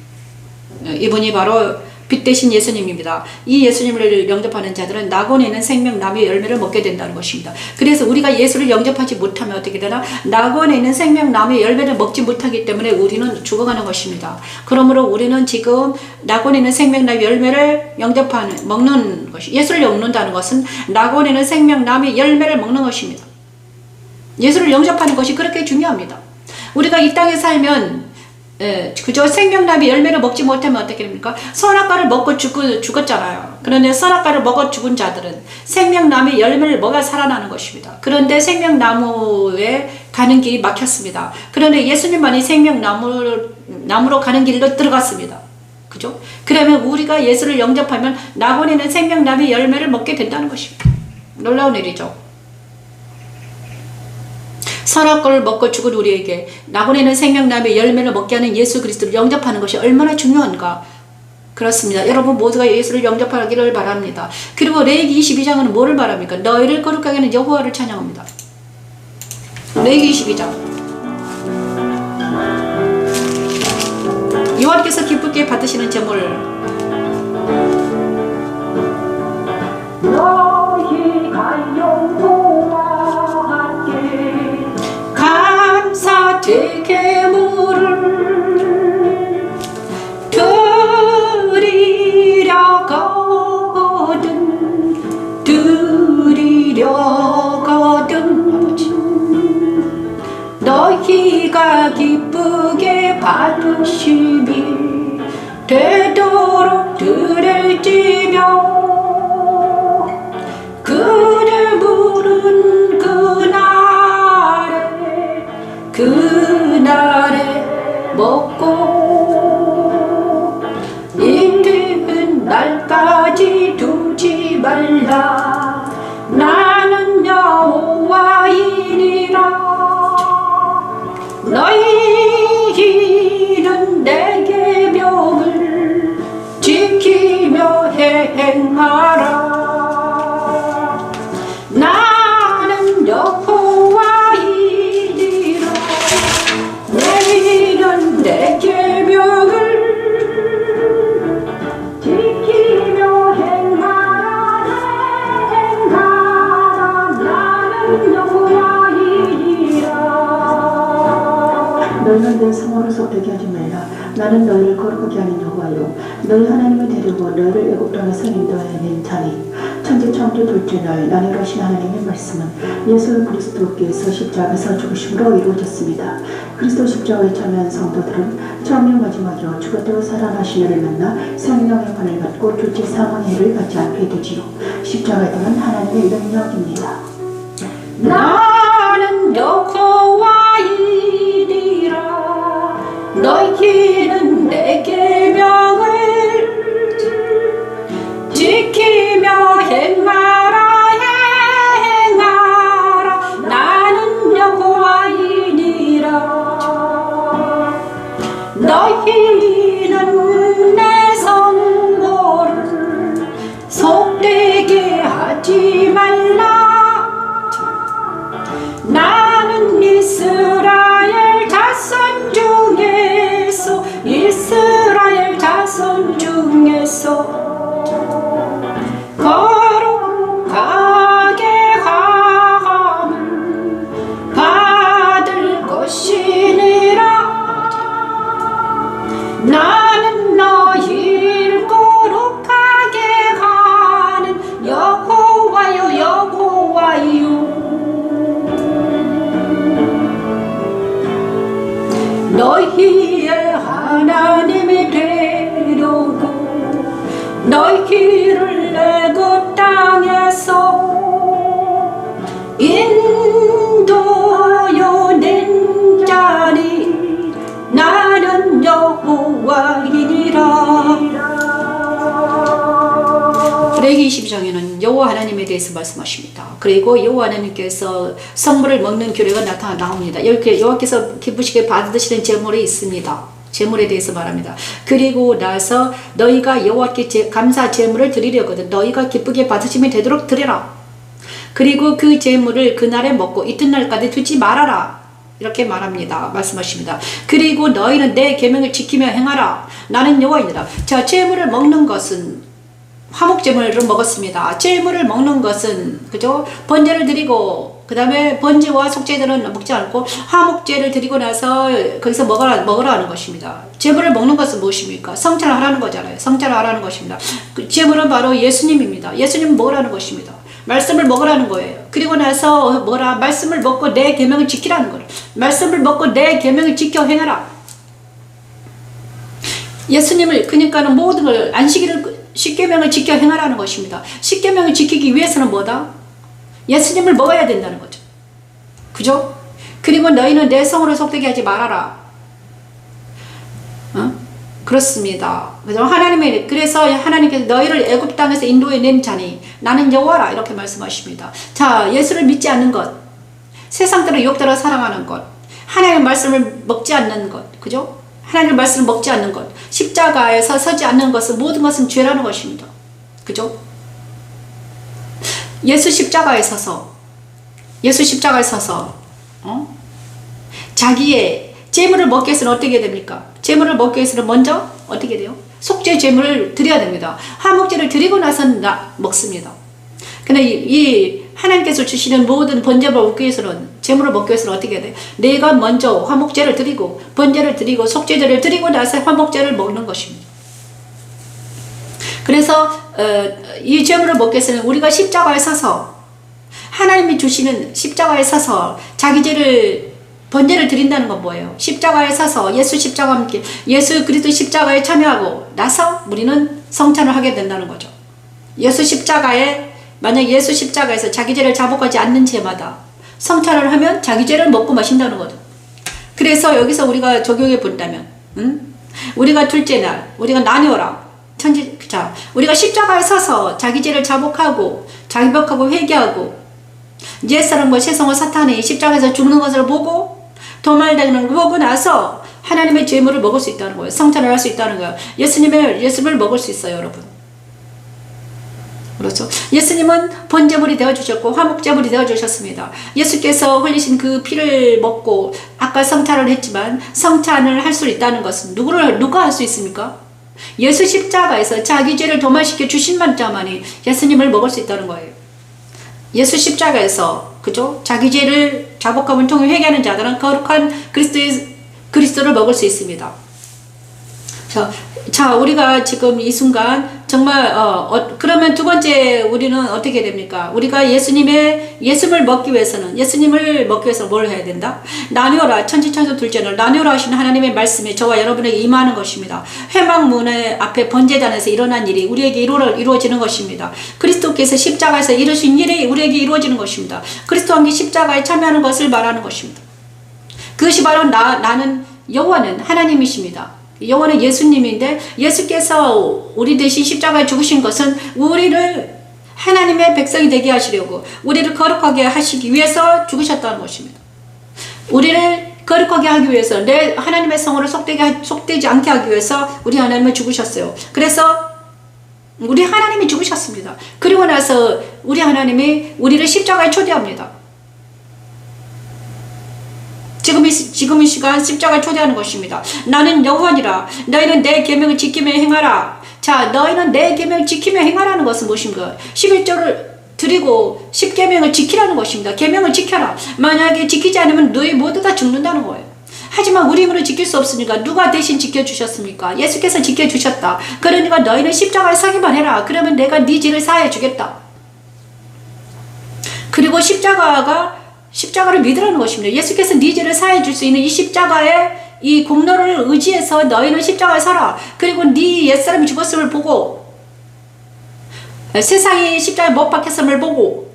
이분이 바로 빛 대신 예수님입니다. 이 예수님을 영접하는 자들은 낙원에 있는 생명나무의 열매를 먹게 된다는 것입니다. 그래서 우리가 예수를 영접하지 못하면 어떻게 되나? 낙원에 있는 생명나무의 열매를 먹지 못하기 때문에 우리는 죽어가는 것입니다. 그러므로 우리는 지금 낙원에 있는 생명나무의 열매를 먹는 것이, 예수를 먹는다는 것은 낙원에 있는 생명나무의 열매를 먹는 것입니다. 예수를 영접하는 것이 그렇게 중요합니다. 우리가 이 땅에 살면 그저 생명나무의 열매를 먹지 못하면 어떻게 됩니까? 선악과를 먹고 죽었잖아요. 그런데 선악과를 먹어 죽은 자들은 생명나무의 열매를 먹어 살아나는 것입니다. 그런데 생명나무에 가는 길이 막혔습니다. 그런데 예수님만이 생명나무로 가는 길로 들어갔습니다. 그죠? 그러면 우리가 예수를 영접하면 낙원에 있는 생명나무의 열매를 먹게 된다는 것입니다. 놀라운 일이죠. 선악과를 먹고 죽은 우리에게 낙원에 있는 생명나무의 열매를 먹게 하는 예수 그리스도를 영접하는 것이 얼마나 중요한가. 그렇습니다. 여러분 모두가 예수를 영접하기를 바랍니다. 그리고 레위기 22장은 뭐를 말합니까? 너희를 거룩하게 하는 여호와를 찬양합니다. 레위기 22장. 여호와께서 기쁘게 받으시는 제물. 너희가 여호와 감사 제물을 드리려거든 너희가 기쁘게 받으심이 되도록 드릴지며 그를 부른 그날에 먹고 이틀은 날까지 두지 말라 나는 여호와이니라 너희는 내 계명을 지키며 행하라 나는 여호와이니라 너희는 내 계명을 지키며 행하라 나는 여호와이니라 너희는 내 성으로 속되게 하지 말라 나는 너희를 거룩하게 하는 여호와요 너희 하나님을 데리고 너희를 애굽 땅에서 인도해낸 자니 천지 창조 둘째 날 나누라신 하나님의 말씀은 예수 그리스도께서 십자가에서 죽으심으로 이루어졌습니다. 그리스도 십자가에 참여한 성도들은 처음이요 마지막이요 죽었다가 살아나신 이를 만나 생명의 관을 받고 둘째 사망의 해를 받지 않게 되지요. 십자가에 대한 하나님의 능력입니다. 나는 여호와이니라 너희는 내 계명을 지키며 행하라 나는 여호와이니라 너희는 내 성모를 속되게 하지 말라 나는 이스라엘 자손 중에서 거룩하게 함을 받을 것이니라 나는 너희를 거룩하게 하는 여호와요 너희의 하나님이 되려고 너희를 애굽 땅에서 인도해낸 자니 나는 여호와이니라. 레위기 22장에는 여호와 하나님에 대해서 말씀하십니다. 그리고 여호와 하나님께서 성물을 먹는 규례가 나옵니다. 이렇게 여호와께서 기쁘시게 받으시는 제물이 있습니다. 제물에 대해서 말합니다. 그리고 나서 너희가 여호와께 감사 제물을 드리려거든 너희가 기쁘게 받으시면 되도록 드려라. 그리고 그 제물을 그날에 먹고 이튿날까지 두지 말아라. 이렇게 말합니다. 말씀하십니다. 그리고 너희는 내 계명을 지키며 행하라. 나는 여호와이니라. 자, 제물을 먹는 것은 화목제물을 먹었습니다. 제물을 먹는 것은 그죠? 번제를 드리고 그 다음에 번제와 속죄들은 먹지 않고 화목제를 드리고 나서 거기서 먹으라 하는 것입니다. 제물을 먹는 것은 무엇입니까? 성찬을 하라는 거잖아요. 성찬을 하라는 것입니다. 그 제물은 바로 예수님입니다. 예수님 먹으라는 것입니다. 말씀을 먹으라는 거예요. 그리고 나서 말씀을 먹고 내 계명을 지키라는 거예요. 말씀을 먹고 내 계명을 지켜 행하라. 예수님을 그러니까는 모든 걸 안식일을 십계명을 지켜 행하라는 것입니다. 십계명을 지키기 위해서는 뭐다? 예수님을 먹어야 된다는 거죠. 그죠? 그리고 너희는 내 성으로 속되게 하지 말아라. 그렇습니다. 그래서 하나님께서 너희를 애굽 땅에서 인도해 낸 자니 나는 여호와라 이렇게 말씀하십니다. 자, 예수를 믿지 않는 것, 세상대로 욕대로 사랑하는 것, 하나님의 말씀을 먹지 않는 것, 그죠? 하나님의 말씀을 먹지 않는 것, 십자가에서 서지 않는 것은 모든 것은 죄라는 것입니다. 그죠? 예수 십자가에 서서 자기의 제물을 먹기 위해서는 어떻게 됩니까? 제물을 먹기 위해서는 먼저 어떻게 돼요? 속죄 제물을 드려야 됩니다. 화목제를 드리고 나서 먹습니다. 근데 이 하나님께서 주시는 모든 번제를 먹기 위해서는 제물을 먹기 위해서는 어떻게 해야 돼? 내가 먼저 화목제를 드리고 번제를 드리고 속죄제를 드리고 나서 화목제를 먹는 것입니다. 그래서 이 제물을 먹기 위해서는 우리가 십자가에 서서 하나님이 주시는 십자가에 서서 자기 죄를 번제를 드린다는 건 뭐예요? 십자가에 서서 예수 십자가와 함께 예수 그리스도 십자가에 참여하고 나서 우리는 성찬을 하게 된다는 거죠. 만약 예수 십자가에서 자기 죄를 자복하지 않는 죄마다 성찬을 하면 자기 죄를 먹고 마신다는 거죠. 그래서 여기서 우리가 적용해 본다면 우리가 둘째 날 우리가 나뉘어라. 우리가 십자가에 서서 자기 죄를 자복하고 자복하고 회개하고 옛사람과 세상과 사탄이 십자가에서 죽는 것을 보고 도말되는 걸 보고 나서 하나님의 제물을 먹을 수 있다는 거예요. 성찬을 할 수 있다는 거예요. 예수님을 먹을 수 있어요, 여러분. 그렇죠? 예수님은 번제물이 되어주셨고 화목제물이 되어주셨습니다. 예수께서 흘리신 그 피를 먹고 아까 성찬을 했지만 성찬을 할 수 있다는 것은 누가 할 수 있습니까? 예수 십자가에서 자기 죄를 도말시켜 주신 자만이 예수님을 먹을 수 있다는 거예요. 예수 십자가에서 그죠? 자기 죄를 자복함을 통해 회개하는 자들은 거룩한 그리스도를 먹을 수 있습니다. 자, 우리가 지금 이 순간 정말 그러면 두 번째 우리는 어떻게 됩니까? 우리가 예수님을 먹기 위해서는 뭘 해야 된다? 나뉘어라. 천지천서 둘째는 나뉘어라 하시는 하나님의 말씀에 저와 여러분에게 임하는 것입니다. 회막문의 앞에 번제단에서 일어난 일이 우리에게 이루어지는 것입니다. 그리스도께서 십자가에서 이루신 일이 우리에게 이루어지는 것입니다. 그리스도와 함께 십자가에 참여하는 것을 말하는 것입니다. 그것이 바로 나는 여호와는 하나님이십니다. 여호와는 예수님인데 예수께서 우리 대신 십자가에 죽으신 것은 우리를 하나님의 백성이 되게 하시려고 우리를 거룩하게 하시기 위해서 죽으셨다는 것입니다. 우리를 거룩하게 하기 위해서 내 하나님의 성으로 속되지 않게 하기 위해서 우리 하나님을 죽으셨어요. 그래서 우리 하나님이 죽으셨습니다. 그리고 나서 우리 하나님이 우리를 십자가에 초대합니다. 지금 이 시간 십자가에 초대하는 것입니다. 나는 여호와니라. 너희는 내 계명을 지키며 행하라. 자, 너희는 내 계명을 지키며 행하라는 것은 무엇인가? 11조를 드리고 10계명을 지키라는 것입니다. 계명을 지켜라. 만약에 지키지 않으면 너희 모두 다 죽는다는 거예요. 하지만 우리 힘으로 지킬 수 없으니까 누가 대신 지켜주셨습니까? 예수께서 지켜주셨다. 그러니까 너희는 십자가에 서기만 해라. 그러면 내가 네 죄를 사해 주겠다. 그리고 십자가를 믿으라는 것입니다. 예수께서 네 죄를 사해 줄 수 있는 이 십자가의 이 공로를 의지해서 너희는 십자가에 서라. 그리고 네 옛사람이 죽었음을 보고 세상이 십자가에 못 박혔음을 보고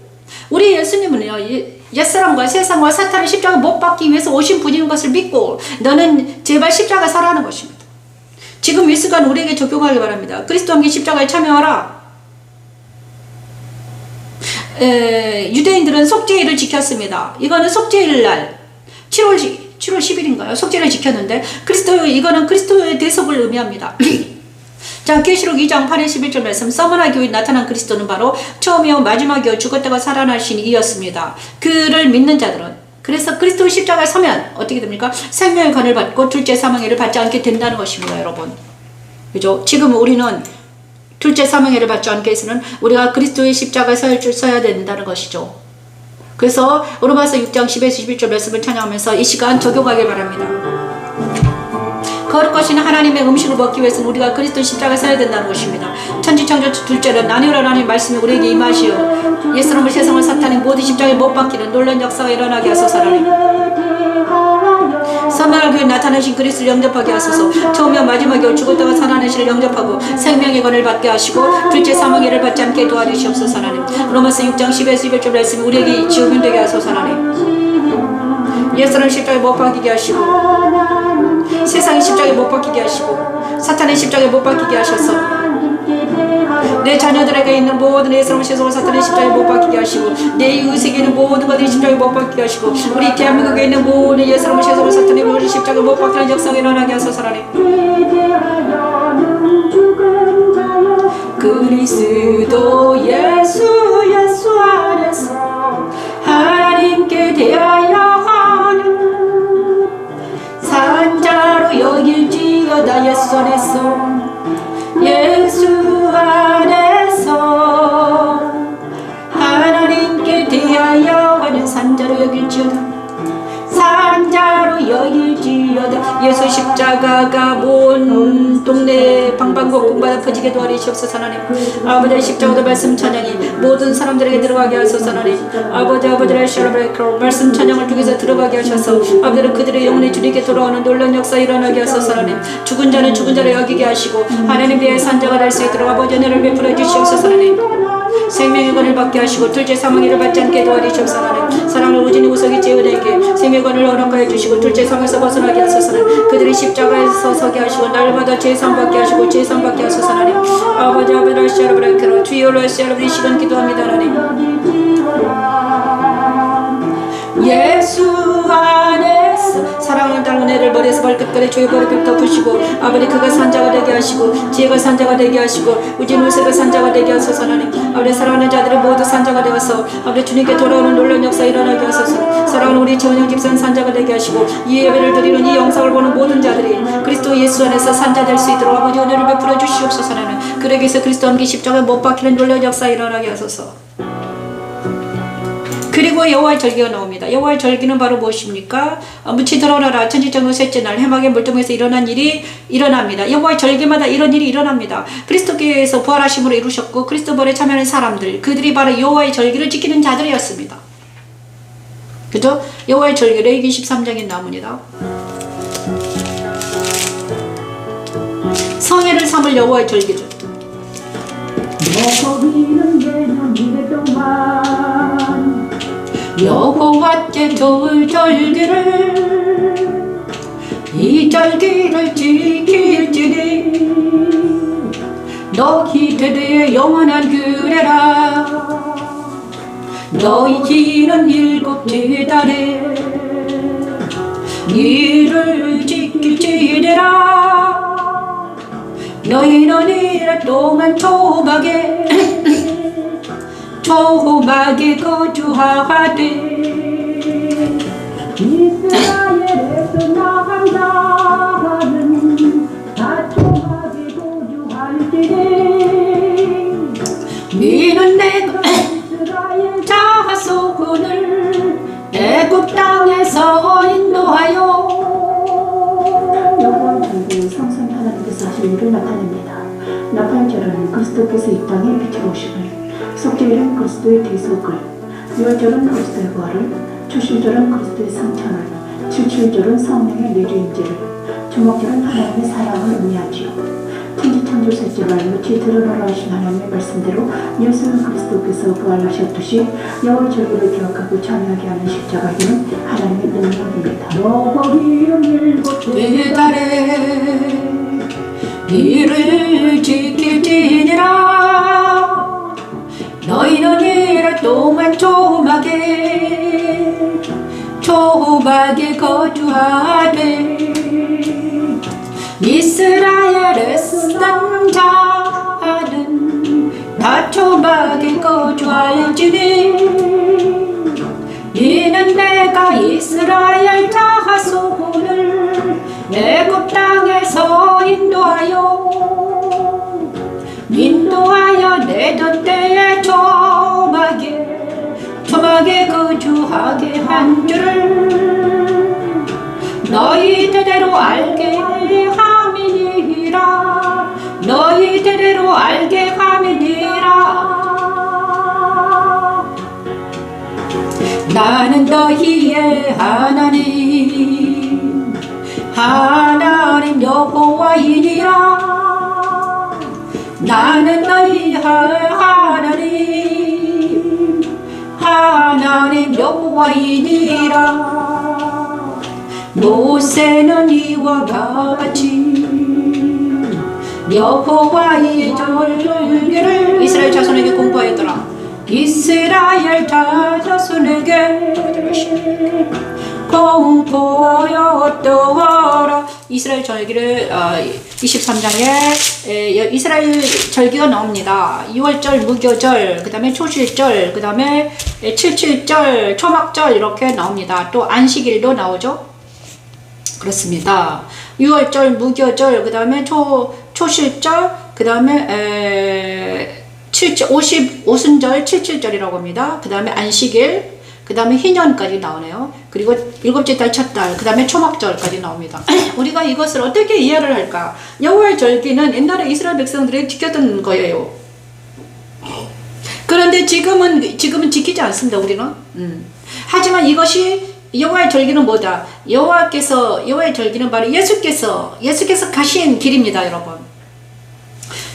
우리 예수님은요 옛사람과 세상과 사탄을 십자가에 못 박기 위해서 오신 분인 것을 믿고 너는 제발 십자가에 서라는 것입니다. 지금 이 순간 우리에게 적용하기 바랍니다. 그리스도와 함께 십자가에 참여하라. 유대인들은 속죄일을 지켰습니다. 이거는 속죄일 날 7월 10일인가요? 속죄를 지켰는데 이거는 그리스도의 대속을 의미합니다. 자, 계시록 2장 8에 11절 말씀, 서머나 교회에 나타난 그리스도는 바로 처음이요 마지막이요 죽었다가 살아나신 이였습니다. 그를 믿는 자들은, 그래서 그리스도의 십자가에 서면 어떻게 됩니까? 생명의 관을 받고 둘째 사망해를 받지 않게 된다는 것입니다, 여러분. 그죠? 지금 우리는 둘째 사망해를 받지 않게 해서는 우리가 그리스도의 십자가에 서야 된다는 것이죠. 그래서 로마서 6장 10에서 11절 말씀을 찬양하면서 이 시간 적용하길 바랍니다. 거룩하신 하나님의 음식을 먹기 위해서는 우리가 그리스도 십자가에 서야 된다는 것입니다. 천지창조 둘째는 나뉘어라 하나님 말씀이 우리에게 임하시어 예수님을 세상을 사탄의 모든 십자가에 못 박히는 놀라운 역사가 일어나게 하소서. 하나님 선명한 교회에 나타나신 그리스도를 영접하게 하소서. 처음이요 마지막이요 죽었다가 살아나시를 영접하고 생명의 권을 받게 하시고 둘째 사망해를 받지 않게 도와주시옵소서. 하나님 로마서 6장 10에서 11절 말씀이 우리에게 지우면되게 하소서. 하나님 예수를 십자가에 못 박히게 하시고 세상의 십자가에 못 박히게 하시고 사탄의 십자가에 못 박히게 하셔서 내 자녀들에게 있는 모든 예수님을 세상을 사탄의 십자가에 못 박히게 하시고 내 이웃에게 있는 모든 것들이 십자가에 못 박히게 하시고 우리 대한민국에 있는 모든 예수님을 세상을 사탄의 모든 십자가에 못 박히는 역사가 일어나게 하소서. 하나님 그리스도 예수 안에서 하나님께 대하여 하는 산자로 여길지어다. 예수 안에서 하나님께 대하여 하는 산자로 여길지어다. 산자로 여길지어다. 예수 십자가가 온 동네 방방곡곡마다 퍼지게 도와주시옵소서. 하나님 아버지의 십자가도 말씀 찬양이 모든 사람들에게 들어가게 하소서. 하나님 아버지의 샬라브레이크로 말씀 찬양을 통해서 들어가게 하셔서 아버지는 그들의 영혼이 주님께 돌아오는 놀라운 역사 일어나게 하소서. 하나님 죽은 자는 죽은 자를 여기게 하시고 하나님의 산자가 될 수 있도록 아버지 은혜를 베풀어 주시옵소서. 하나님 생명의 권을 받게 하시고 둘째 사망해를 받지 않게 도와주시옵소서. 하나님 사랑을 우진이 우석이 재은에게 생명의 권을 허락하여 주시고 둘째 사망에서 벗어나게 하소서. 그들이 십자가에서 서게 하시고 날마다 제상 받게 하시고 제상 받게 하소서. 하나님 아버지의 샬라브레이크로 주여 샬라브레이 시간 기도합니다. 하나님 예수 안에서 사랑을 따른 은혜를 머리에서 발끝까지 주의 머리를 덮으시고 아버지 그가 산자가 되게 하시고 지혜가 산자가 되게 하시고 우진 우세가 산자가 되게 하소서. 하나님 아버지 사랑하는 자들이 모두 산자가 되어서 아버지 주님께 돌아오는 놀라운 역사 일어나게 하소서. 사랑하는 우리 최원영 집사는 산자가 되게 하시고 이 예배를 드리는 이 영상을 보는 모든 자들이 그리스도 예수 안에서 산자 될 수 있도록 아버지 은혜를 베풀어 주시옵소서. 하나님 그러기에서 그리스도 함께 십자가에 못 박히는 놀라운 역사 일어나게 하소서. 그리고 여호와의 절기가 나옵니다. 여호와의 절기는 바로 무엇입니까? 무치 들어오너라 천지창조 셋째 날 해막의 물동에서 일어난 일이 일어납니다. 여호와의 절기마다 이런 일이 일어납니다. 그리스도께서 부활하심으로 이루셨고 그리스도 부활에 참여하는 사람들 그들이 바로 여호와의 절기를 지키는 자들이었습니다. 그죠? 여호와의 절기 레위기 13장에 나옵니다. 성회를 삼을 여호와의 절기죠. 여호와께 좋을 절기를 이 절기를 지킬지니 너희 대대의 영원한 규례라. 너희 지는 일곱 제달에 이를 지킬지니라. 너희는 이래 동안 초막에 거주하되 이스라엘에서 나가는 다초막에 거주할지니 이는 내가 이스라엘 자손을 애굽 땅에서 인도하여 여호와의 절기는 성삼위 하나님께서 하신 일을 나타냅니다. 나팔절은 그리스도께서 이 땅에 빛으로 오심을, 속죄일은 그리스도의 대속을, 유월절은 그리스도의 부활을, 초실절은 그리스도의 성천을, 칠칠절은 성령의 내주임제를, 주목절은 하나님의 사랑을 의미하지요. 천지창조 셋째 날 무치 드러나라 하신 하나님의 말씀대로 예수 그리스도께서 부활하셨듯이 여호와의 절기를 기억하고 참여하게 하는 십자가기는 하나님의 능력입니다. 여호와의 일곱 제달에 이를 지킬지니라. 너희는 이를 동안 초막에 거주하되 이스라엘의 쓴 자는 다 초막에 거주할지니 이는 내가 이스라엘 자손을 애굽 땅에서 인도하여 내던 때에 초막에 거주하게 한 줄을 너희 대대로 알게 함이니라. 너희 대대로 알게 함이니라. 나는 너희의 하나님 여호와이니라. 나는 너희의 하나님 여호와이니라. 모세는 이와 같이 여호와의 절기를 이스라엘 자손에게 공부하였더라. 이스라엘 자손에게 공포였더라. 이스라엘 절기를 23장에 이스라엘 절기가 나옵니다. 6월절 무교절, 그 다음에 초실절, 그 다음에 77절, 초막절 이렇게 나옵니다. 또 안식일도 나오죠. 그렇습니다. 6월절 무교절, 그 다음에 초실절, 그 다음에 오순절 77절이라고 합니다. 그 다음에 안식일, 그 다음에 희년까지 나오네요. 그리고 일곱째 달 첫 달, 그 다음에 초막절까지 나옵니다. 우리가 이것을 어떻게 이해를 할까? 여호와의 절기는 옛날에 이스라엘 백성들이 지켰던 거예요. 그런데 지금은 지키지 않습니다. 우리는. 하지만 이것이 여호와의 절기는 뭐다? 여호와의 절기는 바로 예수께서 가신 길입니다, 여러분.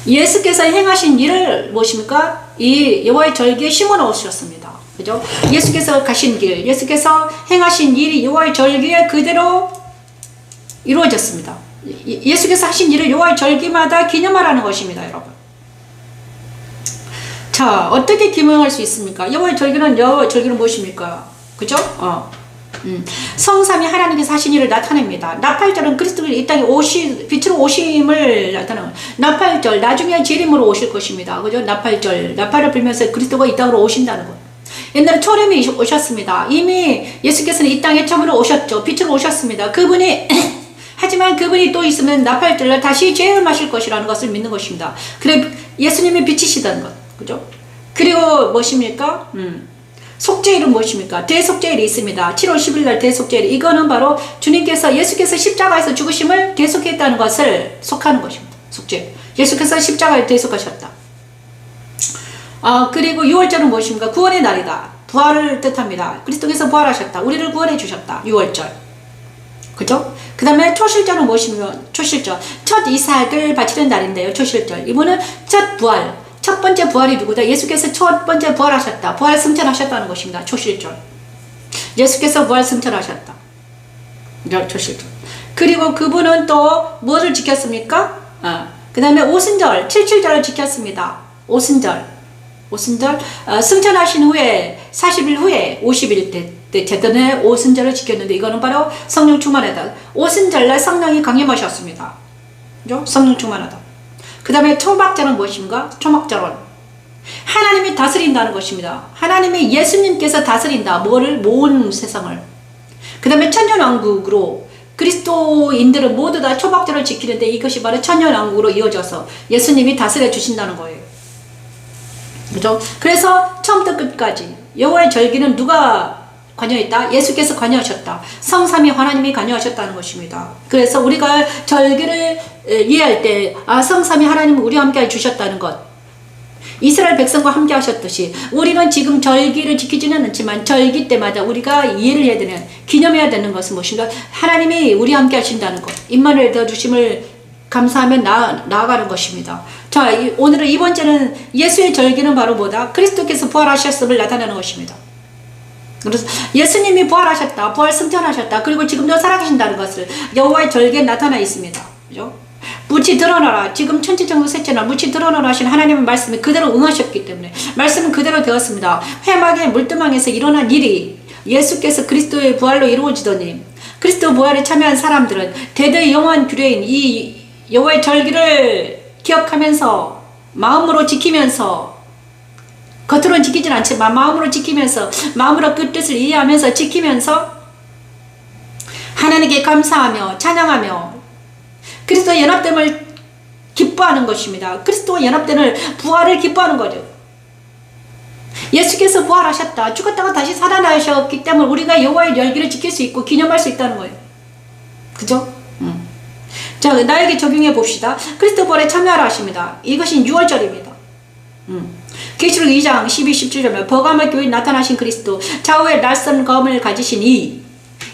예수께서 행하신 일을 무엇입니까? 이 여호와의 절기에 심어 넣으셨습니다. 그죠? 예수께서 가신 길, 예수께서 행하신 일이 여호와의 절기에 그대로 이루어졌습니다. 예수께서 하신 일을 여호와의 절기마다 기념하라는 것입니다, 여러분. 자, 어떻게 기념할 수 있습니까? 여호와의 절기는 무엇입니까? 그죠? 성삼위 하나님께서 하신 일을 나타냅니다. 나팔절은 그리스도가 이 땅에 빛으로 오심을 나타내는 나팔절, 나중에 재림으로 오실 것입니다. 그죠? 나팔을 불면서 그리스도가 이 땅으로 오신다는 것. 옛날에 초림이 오셨습니다. 이미 예수께서는 이 땅에 처음으로 오셨죠. 빛으로 오셨습니다. 하지만 그분이 또 있으면 나팔절을 다시 재림하실 것이라는 것을 믿는 것입니다. 그래, 예수님이 빛이시다는 것. 그죠? 그리고 무엇입니까? 속죄일은 무엇입니까? 대속죄일이 있습니다. 7월 10일 날 대속죄일. 이거는 바로 예수께서 십자가에서 죽으심을 대속했다는 것을 속하는 것입니다. 속죄. 예수께서 십자가에 대속하셨다. 그리고 6월절은 무엇입니까? 구원의 날이다. 부활을 뜻합니다. 그리스도께서 부활하셨다. 우리를 구원해 주셨다. 6월절. 그죠? 그 다음에 초실절은 무엇입니까? 초실절. 첫 이삭을 바치는 날인데요. 초실절. 이분은 첫 부활. 첫 번째 부활이 누구다? 예수께서 첫 번째 부활하셨다. 부활 승천하셨다는 것입니다. 초실절. 예수께서 부활 승천하셨다. 초실절. 그리고 그분은 또 무엇을 지켰습니까? 그 다음에 오순절, 77절을 지켰습니다. 오순절, 승천하신 후에 40일 후에 50일 되던 오순절을 지켰는데 이거는 바로 성령 충만하다. 오순절 날 성령이 강림하셨습니다. 그죠? 성령 충만하다. 그 다음에 초막절은 무엇인가? 초막절은 하나님이 다스린다는 것입니다. 하나님이 예수님께서 다스린다. 모든 세상을. 그 다음에 천년왕국으로 그리스도인들은 모두 다 초막절을 지키는데 이것이 바로 천년왕국으로 이어져서 예수님이 다스려 주신다는 거예요. 그죠? 그래서 처음부터 끝까지 여호와의 절기는 누가 관여했다? 예수께서 관여하셨다. 성삼위 하나님이 관여하셨다는 것입니다. 그래서 우리가 절기를 이해할 때 성삼위 하나님은 우리와 함께 주셨다는 것. 이스라엘 백성과 함께 하셨듯이 우리는 지금 절기를 지키지는 않지만 절기 때마다 우리가 이해를 해야 되는, 기념해야 되는 것은 무엇인가? 하나님이 우리와 함께 하신다는 것. 임마누엘 도와주심을 감사하며 나아가는 것입니다. 자, 오늘은 이번째는 예수의 절기는 바로 뭐다? 그리스도께서 부활하셨음을 나타내는 것입니다. 그래서 예수님이 부활하셨다, 부활 승천하셨다, 그리고 지금도 살아계신다는 것을 여호와의 절기에 나타나 있습니다. 그죠? 무치 드러나라. 지금 천지정도 셋째나 무치 드러나라 하신 하나님의 말씀이 그대로 응하셨기 때문에 말씀은 그대로 되었습니다. 회막의 물두멍에서 일어난 일이 예수께서 그리스도의 부활로 이루어지더니 그리스도 부활에 참여한 사람들은 대대 영원 규례인 이 여호와의 절기를 기억하면서 마음으로 지키면서 겉으로는 지키진 않지만 마음으로 지키면서 마음으로 그 뜻을 이해하면서 지키면서 하나님께 감사하며 찬양하며 그리스도와 연합됨을 기뻐하는 것입니다. 그리스도와 연합됨을 부활을 기뻐하는 거죠. 예수께서 부활하셨다. 죽었다가 다시 살아나셨기 때문에 우리가 여호와의 열기를 지킬 수 있고 기념할 수 있다는 거예요. 그죠? 자, 나에게 적용해 봅시다. 그리스도 부활에 참여하라 하십니다. 이것이 6월절입니다. 계시록 2장 12, 17절에 버가모 교회에 나타나신 그리스도 좌우에 낯선 검을 가지신 이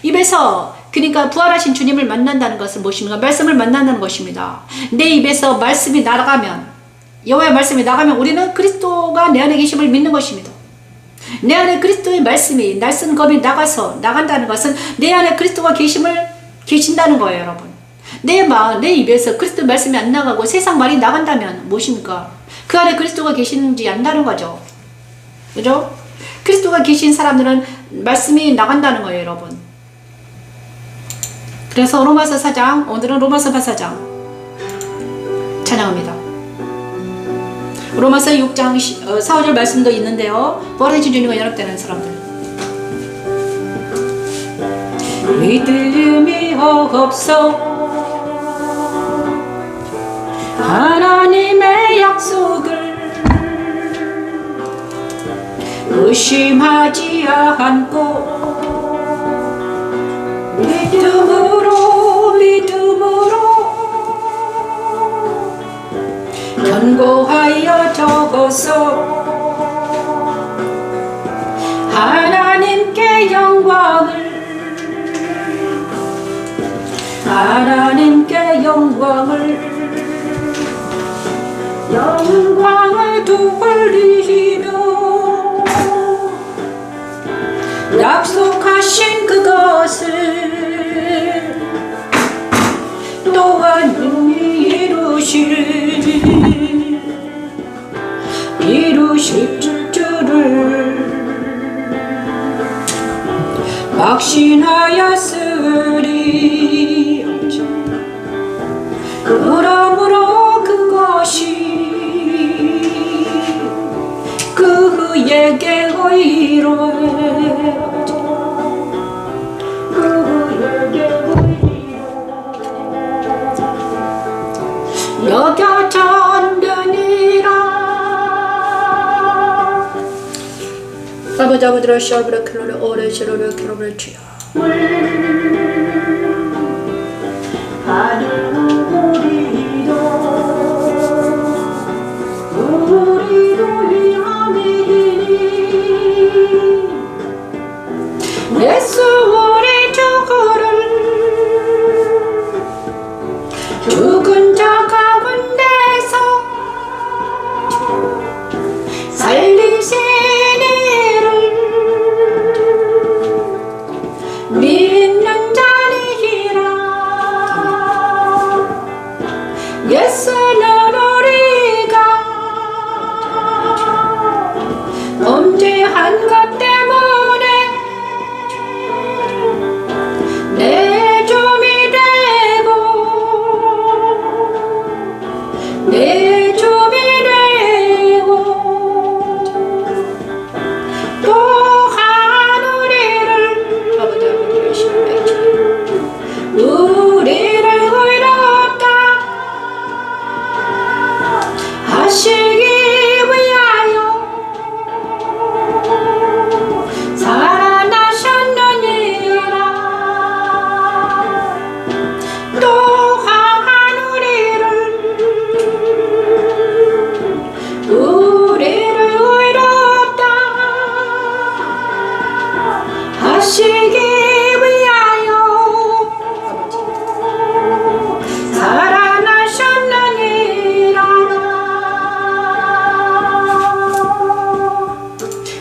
입에서 그러니까 부활하신 주님을 만난다는 것은 무엇입니까? 말씀을 만난다는 것입니다. 내 입에서 말씀이 나가면 여호와의 말씀이 나가면 우리는 그리스도가 내 안에 계심을 믿는 것입니다. 내 안에 그리스도의 말씀이 낯선 검이 나간다는 것은 내 안에 그리스도가 계신다는 거예요, 여러분. 내 입에서 그리스도 말씀이 안 나가고 세상 말이 나간다면 무엇입니까? 그 안에 그리스도가 계시는지 안다는 거죠. 그죠? 그리스도가 계신 사람들은 말씀이 나간다는 거예요, 여러분. 그래서 로마서 4장, 오늘은 로마서 4장 찬양합니다. 로마서 6장 4절 말씀도 있는데요. 부활하신 주님과 연합되는 사람들. 믿음이 없어 하나님의 약속을 의심하지 않고 믿음으로 견고하여 적어서 하나님께 영광을 돌리며 약속하신 그것을 또한 이루실 줄을 확신하였으리. 그러므로 그것이 그에게 의로 여겨졌느니라. 아버지 아버지를 샤브라 클로를 오래 시로를 클로를 주여 우리도 위함이니 예수 우리 죽은 자 가운데서 살리신 이를 믿는 자니라. 예수는 우리가 범죄한 것 때문에 내 좀이 되고 내 좀이 되고 또한 우리를 의롭다 하시기 위하여 살아나셨느니라. 또한 우리를 의롭다 하시기 위하여 살아나셨느니라.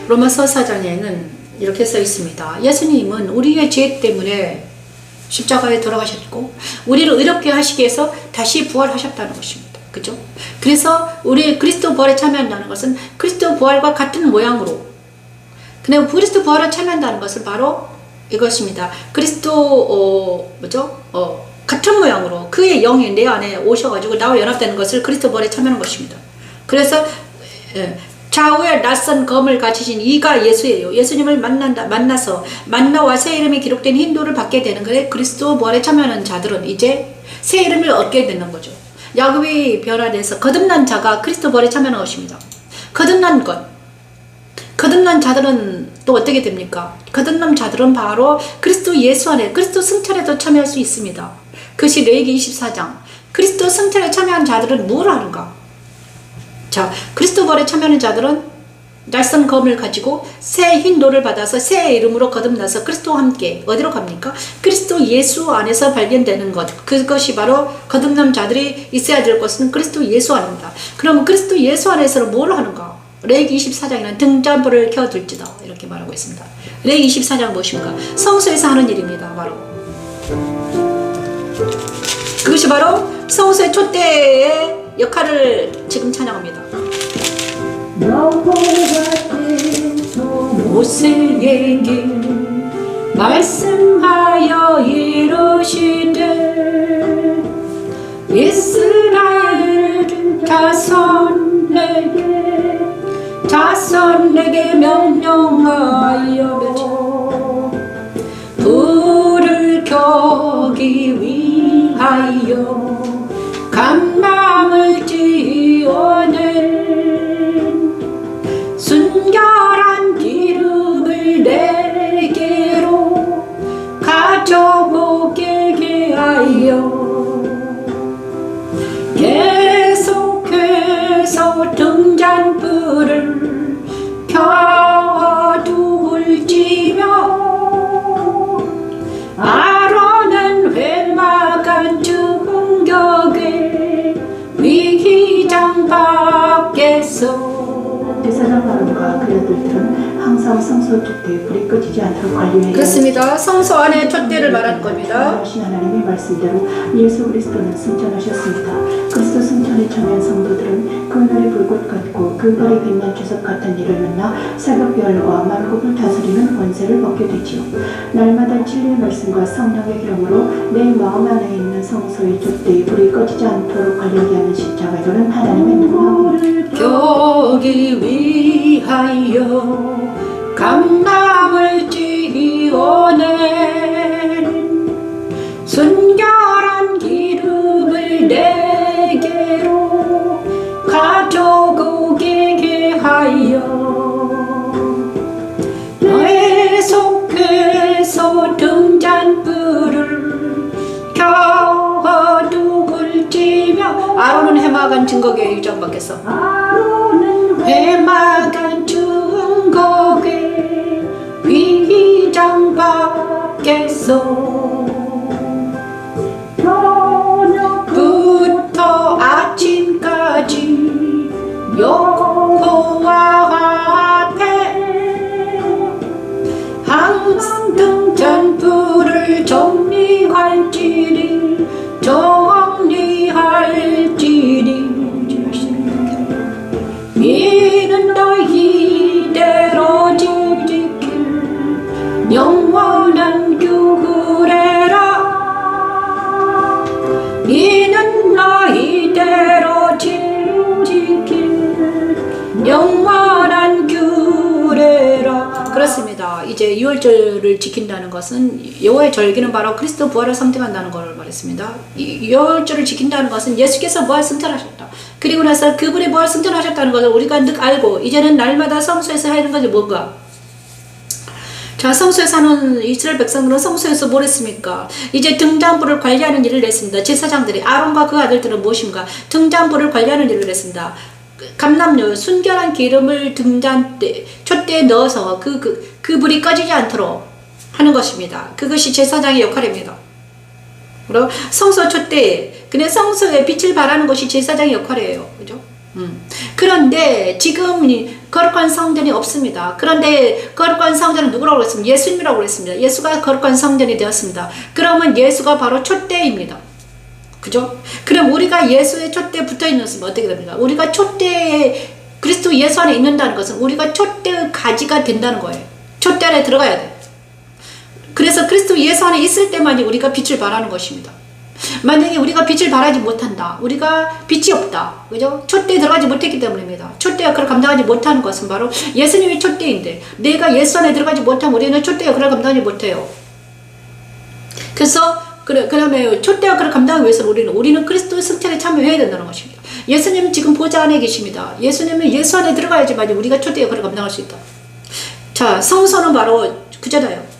로마서 4장에는 이렇게 써 있습니다. 예수님은 우리의 죄 때문에 십자가에 돌아가셨고 우리를 의롭게 하시기 위해서 다시 부활하셨다는 것입니다. 그죠? 그래서 우리 그리스도 부활에 참여한다는 것은 그리스도 부활과 같은 모양으로, 근데 그리스도 부활에 참여한다는 것은 바로 이것입니다. 그리스도 같은 모양으로 그의 영이 내 안에 오셔가지고 나와 연합되는 것을 그리스도 부활에 참여하는 것입니다. 그래서 좌우에 낯선 검을 가지신 이가 예수예요. 예수님을 만나서 만나와 새 이름이 기록된 힌도를 받게 되는 거에 그리스도 부활에 참여하는 자들은 이제 새 이름을 얻게 되는 거죠. 야곱이 변화돼서 거듭난 자가 그리스도 부활에 참여하는 것입니다. 거듭난 자들은 또 어떻게 됩니까? 거듭난 자들은 바로 그리스도 예수 안에 그리스도 승천에도 참여할 수 있습니다. 그것이 레위기 24장. 그리스도 승천에 참여한 자들은 뭘 하는가? 자, 그리스도 부활에 참여하는 자들은 낯선 검을 가지고 새 흰돌을 받아서 새 이름으로 거듭나서 그리스도와 함께 어디로 갑니까? 그리스도 예수 안에서 발견되는 것. 그것이 바로 거듭난 자들이 있어야 될 것은 그리스도 예수 안입니다. 그러면 그리스도 예수 안에서는 뭘 하는가? 레위기 24장에는 등잔불을 켜둘지다 이렇게 말하고 있습니다. 레위기 24장 무엇입니까? 성소에서 하는 일입니다. 바로 그것이 바로 성소의 촛대의 역할을 지금 찬양합니다. 모세에게 말씀하여 이르시되 이스라엘 자손에게 명령하여 불을 켜기 위하여 감람을 지어낸 순결한 기름을 내게로 가져오게 하여 계속해서 등잔불을 켜둘지며 아론은 회막한 중격에 위기장 밖에서 제사장 아론과 그의 아들들은 항상 성소 촛대에 불이 꺼지지 않도록 관리해야 그렇습니다. 성소 안에 촛대를 말하는 겁니다. 하신 하나님의 말씀대로 예수 그리스도는 승천하셨습니다. 그리스도 승천에 참여한 성도들은 그날의 불꽃 같고 그 발이 빛난 주석 같은 일을 만나 새벽별과 만국을 다스리는 권세를 얻게 되지요. 날마다 진리의 말씀과 성령의 기름으로 내 마음 안에 있는 성소의 촛대에 불이 꺼지지 않도록 관리하게 하는 십자가로는 하나님의 능력입니다. 켜기 위하여 감람을 지어낸 순결한 기름을 내게로 가져오게 하여 계속해서 등잔불을 켜두글지며 아론은 해막한 증거계 일장 밖에서 회막한 증거계 위장 밖에서 저녁부터 아침까지 여호와 앞에 항상 등잔불을 정리할지니 이는 너희대로 지킬 영원한 규례라. 이는 너희대로 지킬 영원한 규례라. 그렇습니다. 이제 유월절을 지킨다는 것은 여호와의 절기는 바로 그리스도 부활을 상징한다는 걸 말했습니다. 이 유월절을 지킨다는 것은 예수께서 부활 승천하셨다. 그리고 나서 그분이 부활 승천하셨다는 것을 우리가 늘 알고 이제는 날마다 성소에서 하는 것이 뭔가? 자, 성소에서 하는 이스라엘 백성들은 성소에서 뭘 했습니까? 이제 등잔불을 관리하는 일을 했습니다. 제사장들이 아론과 그 아들들은 무엇인가? 등잔불을 관리하는 일을 했습니다. 감람류, 순결한 기름을 촛대에 넣어서 그 불이 꺼지지 않도록 하는 것입니다. 그것이 제사장의 역할입니다. 그리고 성소 촛대, 근데 성소에 빛을 발하는 것이 제사장의 역할이에요. 그죠? 그런데 지금 거룩한 성전이 없습니다. 그런데 거룩한 성전은 누구라고 그랬습니까? 예수님이라고 그랬습니다. 예수가 거룩한 성전이 되었습니다. 그러면 예수가 바로 촛대입니다. 그죠? 그럼 우리가 예수의 촛대에 붙어있는 것은 어떻게 됩니까? 우리가 촛대에 그리스도 예수 안에 있는다는 것은 우리가 촛대의 가지가 된다는 거예요. 촛대 안에 들어가야 돼. 그래서 그리스도 예수 안에 있을 때만이 우리가 빛을 발하는 것입니다. 만약에 우리가 빛을 발하지 못한다. 우리가 빛이 없다. 그죠? 촛대에 들어가지 못했기 때문입니다. 촛대 역할을 감당하지 못하는 것은 바로 예수님이 촛대인데 내가 예수 안에 들어가지 못하면 우리는 촛대 역할을 감당하지 못해요. 그래서 그러면 촛대 역할을 감당하기 위해서 우리는 그리스도의 승천에 참여해야 된다는 것입니다. 예수님 지금 보좌 안에 계십니다. 예수님은 예수 안에 들어가야지만 우리가 촛대 역할을 감당할 수 있다. 자, 성소는 바로 그잖아요.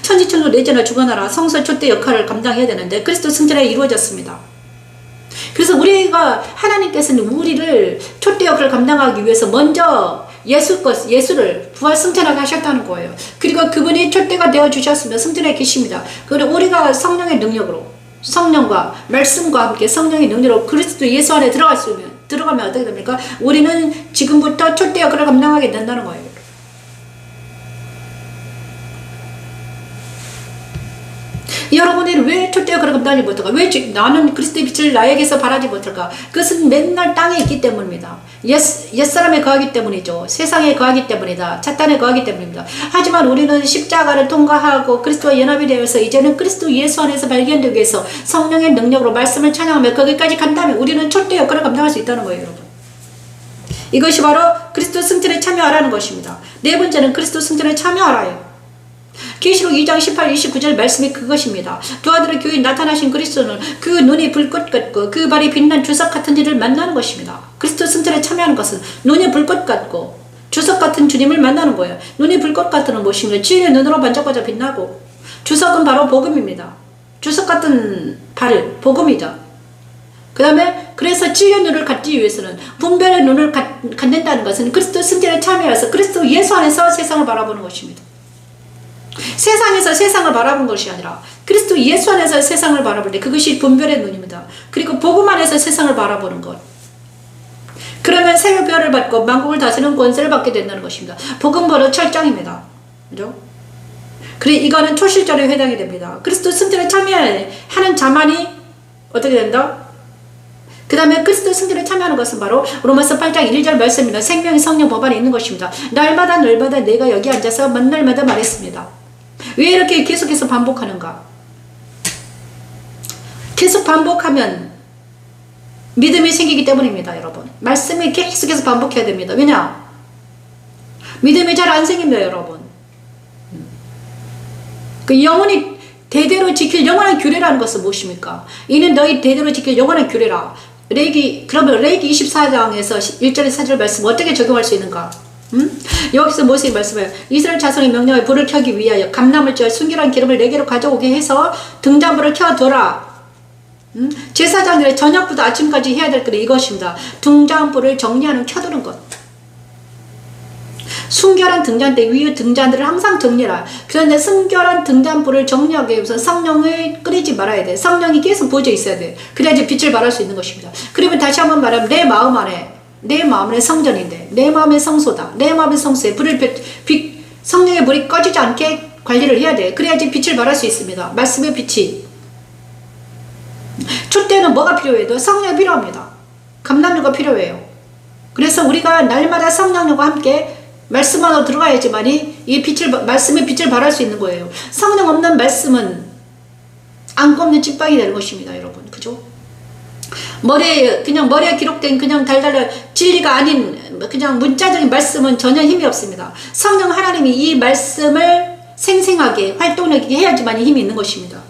천지천도 내재나 주관하라 성소 촛대 역할을 감당해야 되는데 그리스도 승천에 이루어졌습니다. 그래서 우리가 하나님께서는 우리를 촛대 역할을 감당하기 위해서 먼저 예수를 부활 승천하게 하셨다는 거예요. 그리고 그분이 촛대가 되어 주셨으면 승천에 계십니다. 그리고 우리가 성령의 능력으로 성령과 말씀과 함께 성령의 능력으로 그리스도 예수 안에 들어가면 어떻게 됩니까? 우리는 지금부터 촛대 역할을 감당하게 된다는 거예요. 여러분이 왜 촛대 역할을 감당하지 못할까? 왜 나는 그리스도의 빛을 나에게서 발하지 못할까? 그것은 맨날 땅에 있기 때문입니다. 옛사람에 거하기 때문이죠. 세상에 거하기 때문이다. 사탄에 거하기 때문입니다. 하지만 우리는 십자가를 통과하고 그리스도와 연합이 되어서 이제는 그리스도 예수 안에서 발견되기 위해서 성령의 능력으로 말씀을 찬양하며 거기까지 간다면 우리는 촛대 역할을 감당할 수 있다는 거예요, 여러분. 이것이 바로 그리스도 승천에 참여하라는 것입니다. 네 번째는 그리스도 승천에 참여하라요. 계시록 2장 18, 29절 말씀이 그것입니다. 두 아들의 교회에 나타나신 그리스도는 그 눈이 불꽃 같고 그 발이 빛난 주석 같은 이를 만나는 것입니다. 그리스도 승천에 참여하는 것은 눈이 불꽃 같고 주석 같은 주님을 만나는 거예요. 눈이 불꽃 같은 무엇인가? 지혜의 눈으로 반짝반짝 빛나고 주석은 바로 복음입니다. 주석 같은 발, 복음이다. 그 다음에 그래서 지혜의 눈을 갖기 위해서는 분별의 눈을 갖는다는 것은 그리스도 승천에 참여해서 그리스도 예수 안에서 세상을 바라보는 것입니다. 세상에서 세상을 바라본 것이 아니라 그리스도 예수 안에서 세상을 바라볼 때 그것이 분별의 눈입니다. 그리고 복음 안에서 세상을 바라보는 것. 그러면 새별을 받고 만국을 다스리는 권세를 받게 된다는 것입니다. 복음 버릇 철장입니다. 그죠? 그래 이거는 초실절에 해당이 됩니다. 그리스도 승천에 참여하는 자만이 어떻게 된다? 그 다음에 그리스도 승천에 참여하는 것은 바로 로마서 8장 1절 말씀입니다. 생명의 성령 법 안에 있는 것입니다. 날마다 내가 여기 앉아서 만날마다 말했습니다. 왜 이렇게 계속해서 반복하는가? 계속 반복하면 믿음이 생기기 때문입니다, 여러분. 말씀이 계속해서 반복해야 됩니다. 왜냐? 믿음이 잘 안 생깁니다, 여러분. 그 영원히 대대로 지킬 영원한 규례라는 것은 무엇입니까? 이는 너희 대대로 지킬 영원한 규례라. 그러면 레위기 24장에서 1절에 4절 말씀 어떻게 적용할 수 있는가? 여기서 모세의 말씀을 이스라엘 자손의 명령에 불을 켜기 위하여 감람을 쪄 순결한 기름을 4개로 가져오게 해서 등잔불을 켜둬라. 제사장들의 저녁부터 아침까지 해야 될 것은 이것입니다. 등잔불을 정리하는 켜두는 것. 순결한 등잔대 위의 등잔들을 항상 정리해라. 그런데 순결한 등잔불을 정리하기 위해서 성령을 끓이지 말아야 돼. 성령이 계속 보여져 있어야 돼. 그래야지 빛을 발할 수 있는 것입니다. 그러면 다시 한번 말하면 내 마음의 성전인데 내 마음의 성소다. 내 마음의 성소에 성령의 불이 꺼지지 않게 관리를 해야 돼. 그래야지 빛을 발할 수 있습니다. 말씀의 빛이. 촛대는 뭐가 필요해요? 성령이 필요합니다. 감남료가 필요해요. 그래서 우리가 날마다 성령과 함께 말씀 안으로 들어가야지만이 말씀의 빛을 발할 수 있는 거예요. 성령 없는 말씀은 안 꼽는 찐빵이 되는 것입니다, 여러분. 그죠? 머리에 기록된 그냥 달달한 진리가 아닌 그냥 문자적인 말씀은 전혀 힘이 없습니다. 성령 하나님이 이 말씀을 생생하게 활동력 있게 해야지만 힘이 있는 것입니다.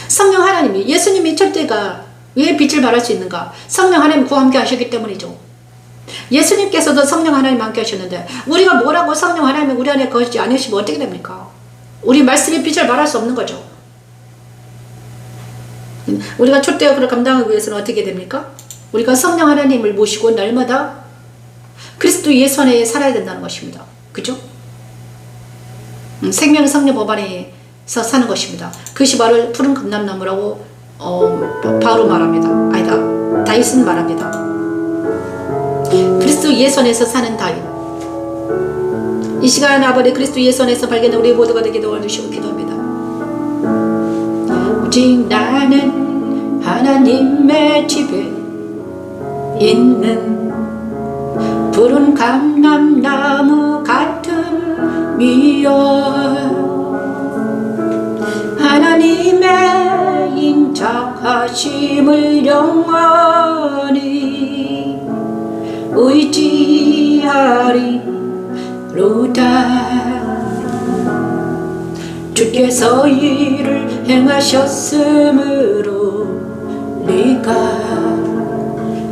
성령 하나님이 예수님이 촛대가 왜 빛을 발할 수 있는가? 성령 하나님과 함께 하셨기 때문이죠. 예수님께서도 성령 하나님 함께 하셨는데 우리가 뭐라고 성령 하나님이 우리 안에 거하지 않으시면 어떻게 됩니까? 우리 말씀의 빛을 발할 수 없는 거죠. 우리가 촛대 역할을 감당하기 위해서는 어떻게 됩니까? 우리가 성령 하나님을 모시고 날마다 그리스도 예수 안에 살아야 된다는 것입니다. 그죠? 생명의 성령 법 안에서 사는 것입니다. 그것이 바로 푸른 감람나무라고 바울은 말합니다. 아니다, 다윗은 말합니다. 그리스도 예수 안에서 사는 다윗. 이 시간 아버지 그리스도 예수 안에서 발견한 우리 모두가 되게 도와주시고 기도합니다. 오직 나는 하나님의 집에 있는 푸른 감람나무 같은 미여 하나님의 인자하심을 영원히 의지하리로다. 주께서 일을 행하셨으므로 네가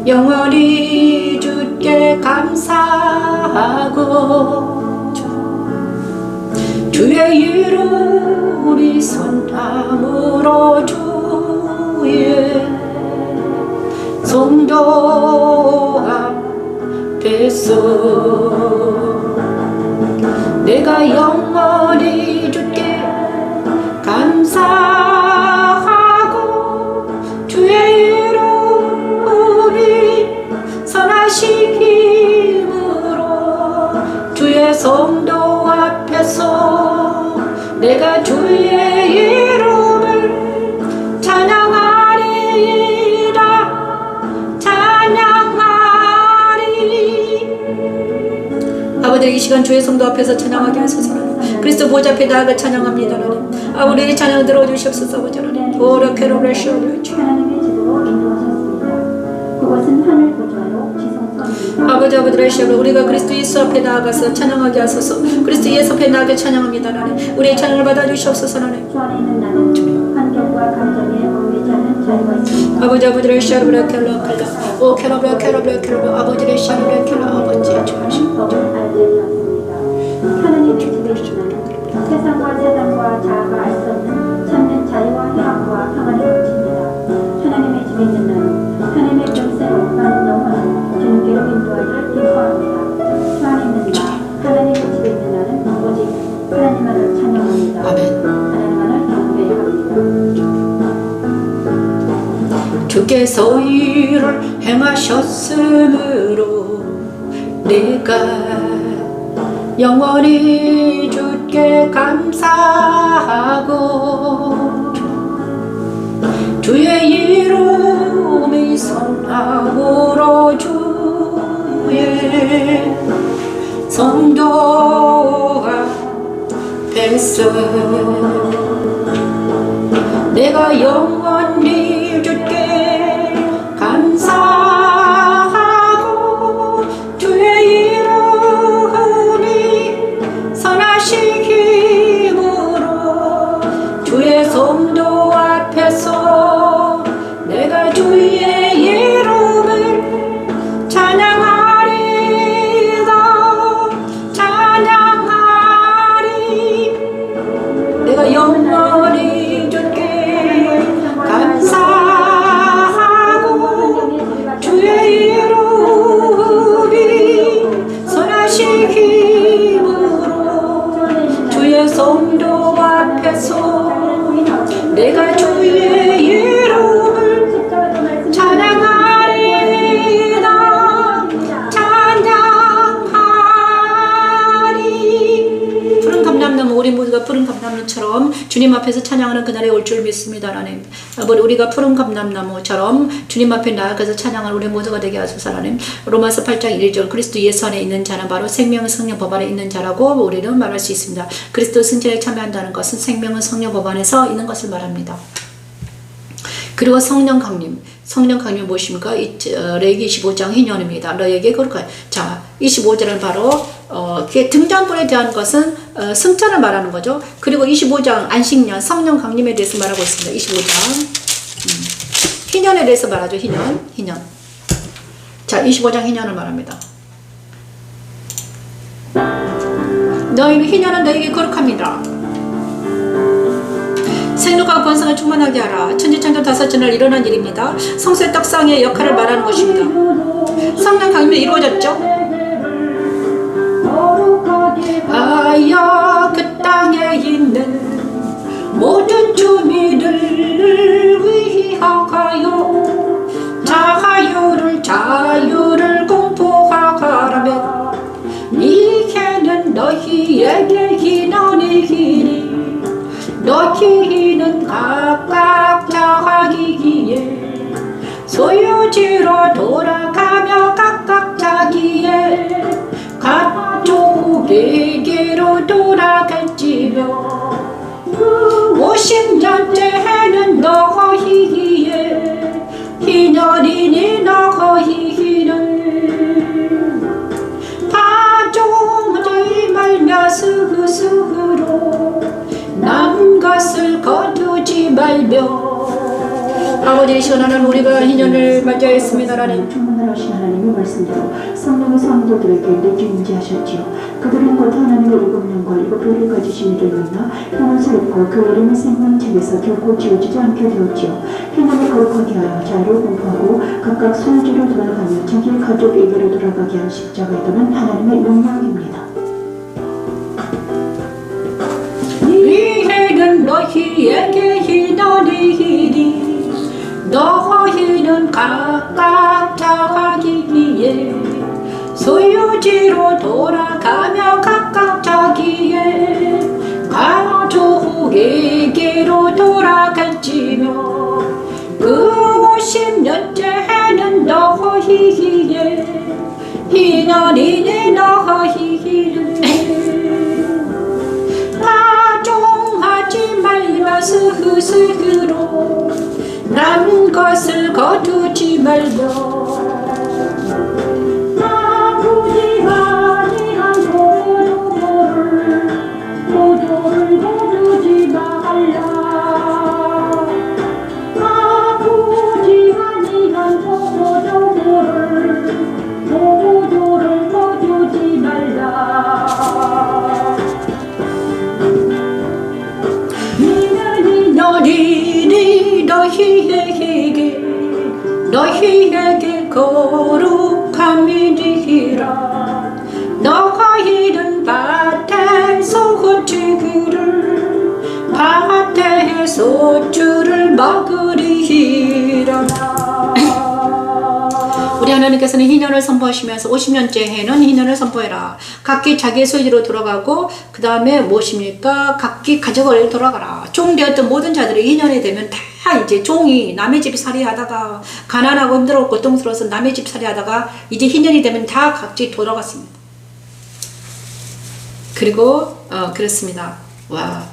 영원히 주께 감사하고 주의 이름 우리 손담으로 주의 성도 앞에서 내가 영원히 주께 감사하고 주의 이름 우리 선하신 힘으로 주의 성도 앞에서 내가 주의 이름을 찬양하리이다. 찬양하리. 아버지 이 시간 주의 성도 앞에서 찬양하게 하소서. 그리스도 보좌 앞에 나아가 찬양합니다. 아버지 우리 찬양 들어주시옵소서. 아버지 오라케로라 시오르치 하나님의 집으로 인도하셨습니다. 그것은 하늘 보좌로 지성소입니다. 아버지 시오르 우리가 그리스도 예수 앞에 나아가서 찬양하게 하소서. 그리스도 예수 앞에 나아가 찬양합니다. 우리의 찬양을 받아주시옵소서. 주 안에 있는 나는 환경과 감정에 얽매지 않은 자유가 있습니다. 아버지 시오르 켈라 켈라 오 켈라 아버지 시오르 켈라 아버지 주하시옵소서. 법을 알게 되었습니다. 하나님의 집에 있는 세상과 세상과 자아가 알 수 없는 참된 자유와 희락과 평안이 넘칩니다. 하나님의 집에 있는 나는 하나님의 결세로 나는 영원한 주님께로 인도하기를 기뻐합니다. 주 안에 있는 나 하나님의 집에 있는 나는 오직 하나님만을 찬양합니다. 아멘. 하나님만을 경배합니다. 주께서 일을 행하셨으므로 내가 영원히 주께 감사하고 주의 이름이 선함으로 주의 성도 앞에서 내가 영원히 주께 감사하고 주의 주의 성도 앞에서 내가 주의 이름을 찬양하리다. 찬양하리. 내가 영원히 주께 감사하고 주의 이름이 선하신 힘으로 주의 성도 앞에서 내가 주의 이름을 찬양하리다. 찬양하리. 푸른 감람나무 우리 모두가 푸른 감람나무처럼 주님 앞에서 찬양하는 그날이 올 줄 믿습니다. 하나님 아버지 우리가 푸른 감람나무처럼 주님 앞에 나아가서 찬양하는 우리 모두가 되게 하소서. 하나님 로마서 8장 1절 그리스도 예수 안에 있는 자는 바로 생명은 성령 법 안에 있는 자라고 우리는 말할 수 있습니다. 그리스도 승천에 참여한다는 것은 생명은 성령 법 안에서 있는 것을 말합니다. 그리고 성령 강림 무엇입니까? 레위기 25장 희년입니다. 너에게 거룩하여. 자, 25절은 바로 등잔불에 대한 것은 승천을 말하는 거죠. 그리고 25장 안식년 성령 강림에 대해서 말하고 있습니다. 25장 희년에 대해서 말하죠. 희년. 자, 25장 희년을 말합니다. 너희는 희년은 너에게 거룩합니다. 생육과 번성을 충만하게 하라. 천지창조 다섯째 날 일어난 일입니다. 성소의 떡상의 역할을 말하는 것입니다. 성령 강림이 이루어졌죠. 하여 그 땅에 있는 모든 주민을 위하여 자유를 공포하라. 너희에게 희년이기니 너희는 각각 자기의 소유지로 돌아가며 각각 자기의 가족에게로 돌아갈지며 그 50년째 해는 너희의 희년이니 너희는 파종하지 말며 스스로 남은 것을 거두지 말며. 아버지, 이 시간에는 우리가 희년을 맞이하였습니다. 하나님, 충만을 하신 하나님의 말씀대로 성령의 성도들에게 내주 임재하셨지요. 그들은 곧 하나님의 일곱 영과 일곱 별을 가지신 이를 만나 형을 살고 그 이름의 생명책에서 결코 지워지지 않게 되었지요. 희년을 거룩하게 하여 자유를 공부하고 각각 소유지로 돌아가며 자기의 가족에게로 돌아가게 한 십자가에 도는 하나님의 능력입니다. 이 해는 너희에게 희년이니 너희는 각각 자기의 소유지로 돌아가며 각각 자기의 가족에게로 돌아갈지며 그 50년째 해는 너희의 희년이니 너희는 파종하지 말며 스스로 남은 것을 거두지 말며 아프지 아니한 포도를 거두지 말라. 아프지 아니한 포도를 거두지 말라. 너희는 너희에게 거룩함이니라. 너희는 밭에 소주를 밭에 소주를 먹으리라. 우리 하나님께서는 희년을 선포하시면서 50년째 해는 희년을 선포해라. 각기 자기의 소유지로 돌아가고 그 다음에 무엇입니까? 각기 가족을 돌아가라. 종되었던 모든 자들이 희년이 되면 다 이제 종이 남의 집 살이하다가 가난하고 힘들고 고통스러워서 남의 집 살이하다가 이제 희년이 되면 다 각지 돌아갔습니다. 그리고 그렇습니다. 와,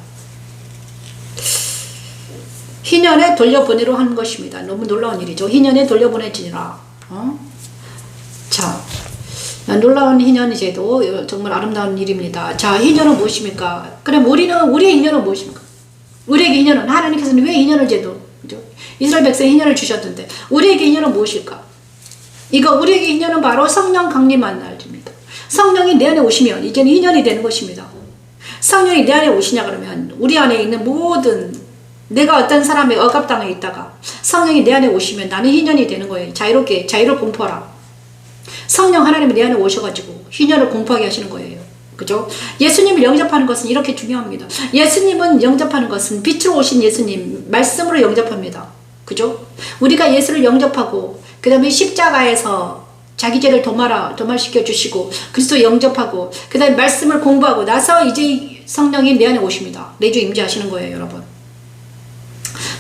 희년에 돌려보내로 하는 것입니다. 너무 놀라운 일이죠. 희년에 돌려보내지니라. 자, 놀라운 희년제도 정말 아름다운 일입니다. 자, 희년은 무엇입니까? 그럼 우리의 희년은 무엇입니까? 우리에게 희년은 하나님께서는 왜 희년을 제도 그죠? 이스라엘 백성에 희년을 주셨는데 우리에게 희년은 무엇일까? 이거 우리에게 희년은 바로 성령 강림한 날입니다. 성령이 내 안에 오시면 이제는 희년이 되는 것입니다. 성령이 내 안에 오시냐 그러면 우리 안에 있는 모든 내가 어떤 사람의 억압당에 있다가 성령이 내 안에 오시면 나는 희년이 되는 거예요. 자유를 공포하라. 성령 하나님이 내 안에 오셔가지고 희년을 공포하게 하시는 거예요. 그죠? 예수님을 영접하는 것은 이렇게 중요합니다. 예수님은 영접하는 것은 빛으로 오신 예수님 말씀으로 영접합니다. 그죠? 우리가 예수를 영접하고 그 다음에 십자가에서 자기 죄를 도말시켜 주시고 그리스도 영접하고 그 다음에 말씀을 공부하고 나서 이제 성령이 내 안에 오십니다. 내주 임재하시는 거예요, 여러분.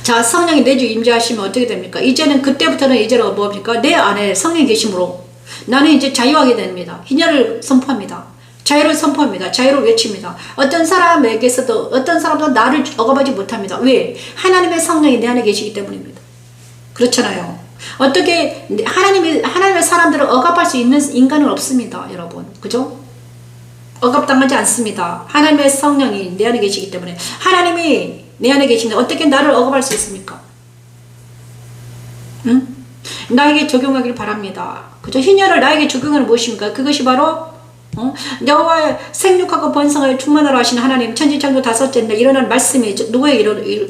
자, 성령이 내주 임재하시면 어떻게 됩니까? 이제는 그때부터는 이제는 뭡니까? 내 안에 성령이 계심으로 나는 이제 자유하게 됩니다. 희년을 선포합니다. 자유를 선포합니다. 자유를 외칩니다. 어떤 사람도 나를 억압하지 못합니다. 왜? 하나님의 성령이 내 안에 계시기 때문입니다. 그렇잖아요. 어떻게 하나님의 사람들을 억압할 수 있는 인간은 없습니다, 여러분. 그죠? 억압당하지 않습니다. 하나님의 성령이 내 안에 계시기 때문에 하나님이 내 안에 계시는데 어떻게 나를 억압할 수 있습니까? 응? 나에게 적용하길 바랍니다. 그죠? 희년을 나에게 적용하는 무엇입니까? 그것이 바로 여호와의 생육하고 번성을 충만하라 하신 하나님 천지창조 다섯째 날 일어난 말씀이 누구에게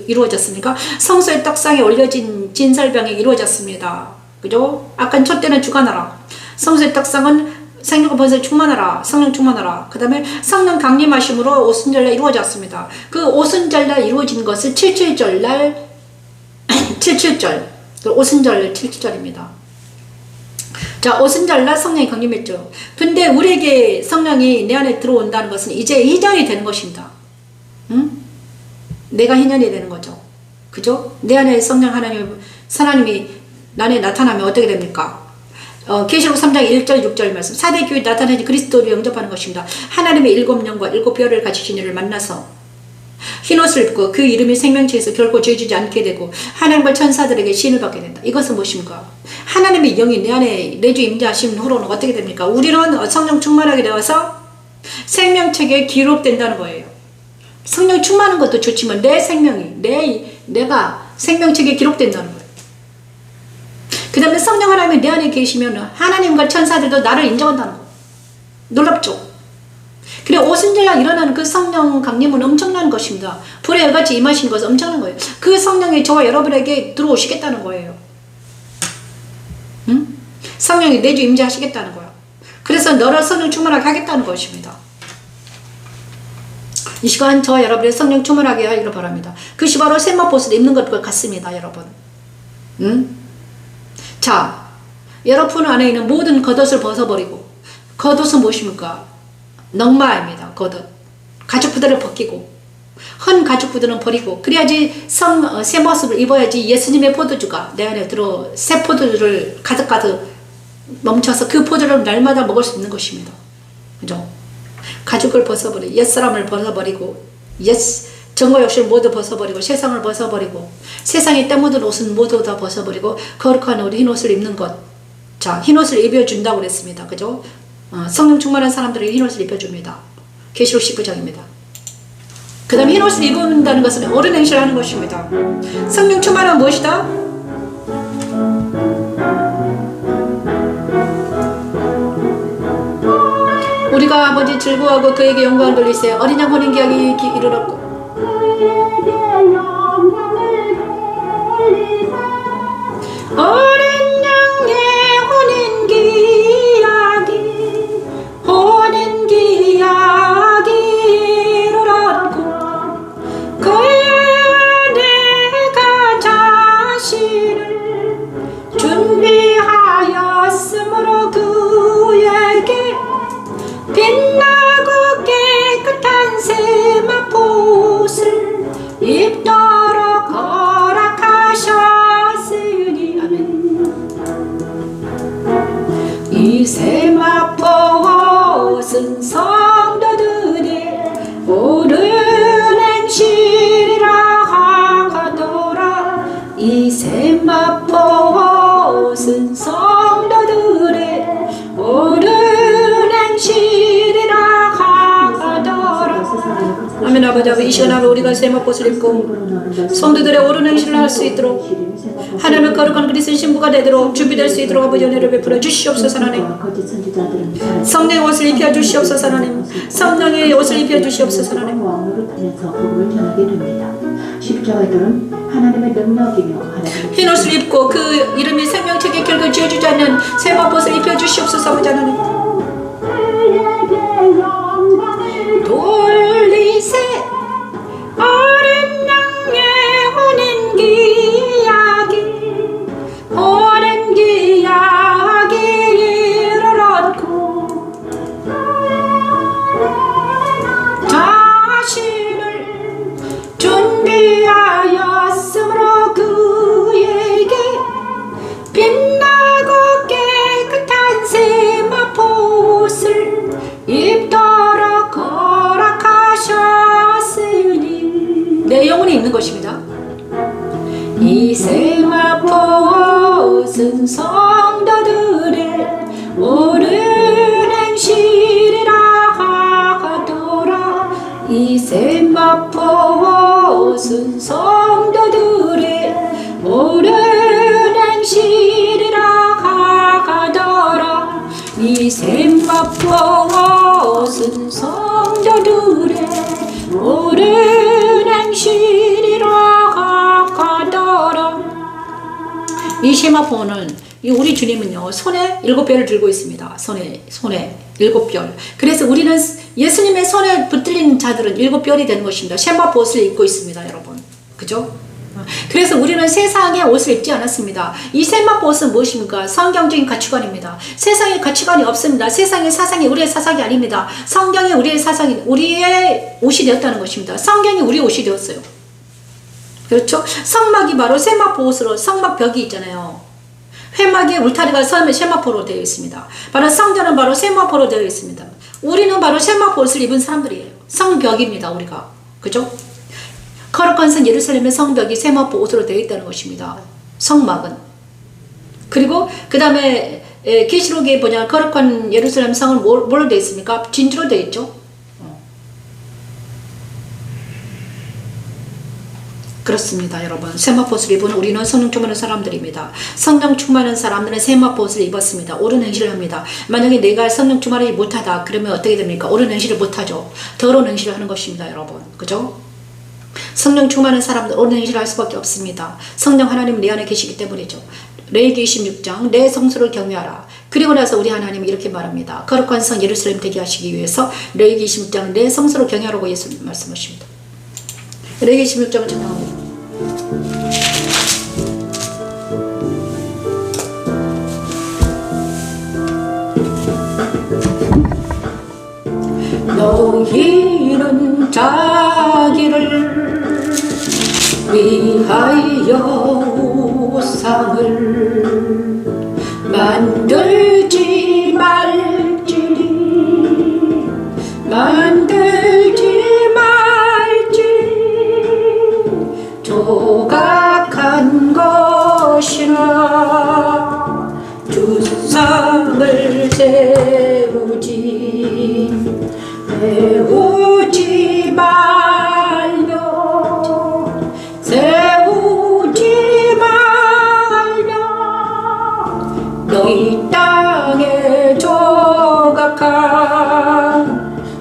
이루어졌습니까? 성소의 떡상에 올려진 진설병에 이루어졌습니다. 그죠? 아까 첫 때는 주관하라. 성소의 떡상은 생육과 번성을 충만하라. 성령 충만하라. 그 다음에 성령 강림하심으로 오순절날 이루어졌습니다. 그 오순절날 이루어진 것을 77절날 77절 오순절 77절입니다. 자, 오순절날 성령이 강림했죠. 근데 우리에게 성령이 내 안에 들어온다는 것은 이제 2년이 되는 것입니다. 응? 내가 희년이 되는 거죠. 그죠? 내 안에 성령 하나님이 나에 나타나면 어떻게 됩니까? 계시록 3장 1절 6절 말씀. 4대 교회 나타나지 그리스도를 영접하는 것입니다. 하나님의 7영과 7별을 가지신 이를 만나서 흰옷을 입고 그 이름이 생명체에서 결코 죄지지 않게 되고 하나님과 천사들에게 신을 받게 된다. 이것은 무엇입니까? 하나님의 영이 내 안에 내주 임재하신 후로는 어떻게 됩니까? 우리는 성령 충만하게 되어서 생명책에 기록된다는 거예요. 성령 충만한 것도 좋지만 내 생명이 내가 생명책에 기록된다는 거예요. 그 다음에 성령 하나님이 내 안에 계시면 하나님과 천사들도 나를 인정한다는 거예요. 놀랍죠? 그래 오순절날 일어나는 그 성령 강림은 엄청난 것입니다. 불의 여같이 임하신 것은 엄청난 거예요. 그 성령이 저와 여러분에게 들어오시겠다는 거예요. 응? 성령이 내주 임재하시겠다는 거예요. 그래서 너를 성령 충만하게 하겠다는 것입니다. 이 시간 저와 여러분의 성령 충만하게 하기를 바랍니다. 그것이 바로 세마포스를 입는 것과 같습니다. 여러분. 응? 자, 여러분 안에 있는 모든 겉옷을 벗어버리고, 겉옷은 무엇입니까? 넉마입니다. 겉옷. 가죽부대를 벗기고 헌 가죽부대는 버리고 그래야지 새 모습을 입어야지 예수님의 포도주가 내 안에 들어 새 포도주를 가득가득 넘쳐서 그 포도를 날마다 먹을 수 있는 것입니다. 그죠? 가죽을 벗어버리고 옛사람을 벗어버리고 정과 욕심을 모두 벗어버리고 세상을 벗어버리고 세상에 때 묻은 옷은 모두 다 벗어버리고 거룩한 우리 흰옷을 입는 것. 자, 흰옷을 입혀준다고 그랬습니다. 그죠? 성령 충만한 사람들에게 흰옷을 입혀줍니다. 계시록 19장입니다. 그 다음 흰옷을 입는다는 것은 어른 행실을 하는 것입니다. 성령 충만은 무엇이다? 우리가 아버지 즐거워하고 그에게 영광을 돌리세요. 어린 양 혼인 기약이 이르렀고 어린 양의 혼인 기약이 이르렀고 그의 내가 자신을 준비하였으므로 그에게 빛나고 깨끗한 세마포옷을 입도록 허락하셨으니 아멘. 이 세마포옷은 성도들의 옳은 행실이라 하더라. 이 세마포옷은 성도들의 옳은 행실이라 하더라. 아멘. 아버지, 이 시간에 우리가 세마포옷을 입고 성도들의 옳은 행실을 할 수 있도록 하나님의 거룩한 그리스도 신부가 되도록 준비될 수 있도록 아버지 은혜를 베풀어 주시옵소서. 하나님 성령의 옷을 입혀 주시옵소서. 하나님 성령의 옷을 입혀 주시옵소서. 하나님 십자가들은 하나님의 능력이며 흰 옷을 입고 그 이름이 생명책에 결코 지어주지 않는 세마포옷을 입혀 주시옵소서. 아버지 하나님 돌리세 어린 양의 혼인 기약이 이르렀고 자신을 준비하였으므로 그에게 빛나고 깨끗한 세마포옷을 입도록 허락하셨으니 내 영혼이 있는 것입니다. 이 세마포옷은 성도들의 옳은 행실이라 하더라. 이 세마포옷은 성도들의 옳은 행실이라 하더라. 이 세마포옷은 성도들의 옳은 행실이라 하더라. 이 세마포는 우리 주님은요 손에 7별을 들고 있습니다. 손에 7별. 그래서 우리는 예수님의 손에 붙들린 자들은 7별이 되는 것입니다. 세마포옷을 입고 있습니다, 여러분. 그죠? 그래서 우리는 세상의 옷을 입지 않았습니다. 이 세마포 옷은 무엇입니까? 성경적인 가치관입니다. 세상의 가치관이 없습니다. 세상의 사상이 우리의 사상이 아닙니다. 성경이 우리의 사상이 우리의 옷이 되었다는 것입니다. 성경이 우리의 옷이 되었어요. 그렇죠? 성막이 바로 세마포 옷으로 성막벽이 있잖아요. 회막에 울타리가 서면 세마포로 되어 있습니다. 바로 성전은 바로 세마포로 되어 있습니다. 우리는 바로 세마포 옷을 입은 사람들이에요. 성벽입니다. 우리가. 그죠? 거룩한 성 예루살렘의 성벽이 세마포 옷으로 되어 있다는 것입니다. 성막은. 그리고 그 다음에 계시록에 보냐 거룩한 예루살렘 성은 뭘로 되어 있습니까? 진주로 되어 있죠. 그렇습니다, 여러분. 세마포 옷을 입은 우리는 성령 충만한 사람들입니다. 성령 충만한 사람들은 세마포 옷을 입었습니다. 옳은 행실을 합니다. 만약에 내가 성령 충만하지 못하다 그러면 어떻게 됩니까? 옳은 행실을 못하죠. 더러운 행실을 하는 것입니다, 여러분. 그죠? 성령 충만한 사람들 옳은 행실을 할 수밖에 없습니다. 성령 하나님 내 안에 계시기 때문이죠. 레위기 26장 내 성소를 경외하라. 그리고 나서 우리 하나님이 이렇게 말합니다. 거룩한 성 예루살렘 되게 하시기 위해서 레위기 26장 내 성소를 경외하라고 예수님 말씀하십니다. 레위기 16장을 전하고 너희는 자기를 위하여 우상을 만들지 말지니 조각한 것이나 주상을 세우지 말며 너희 땅에 조각한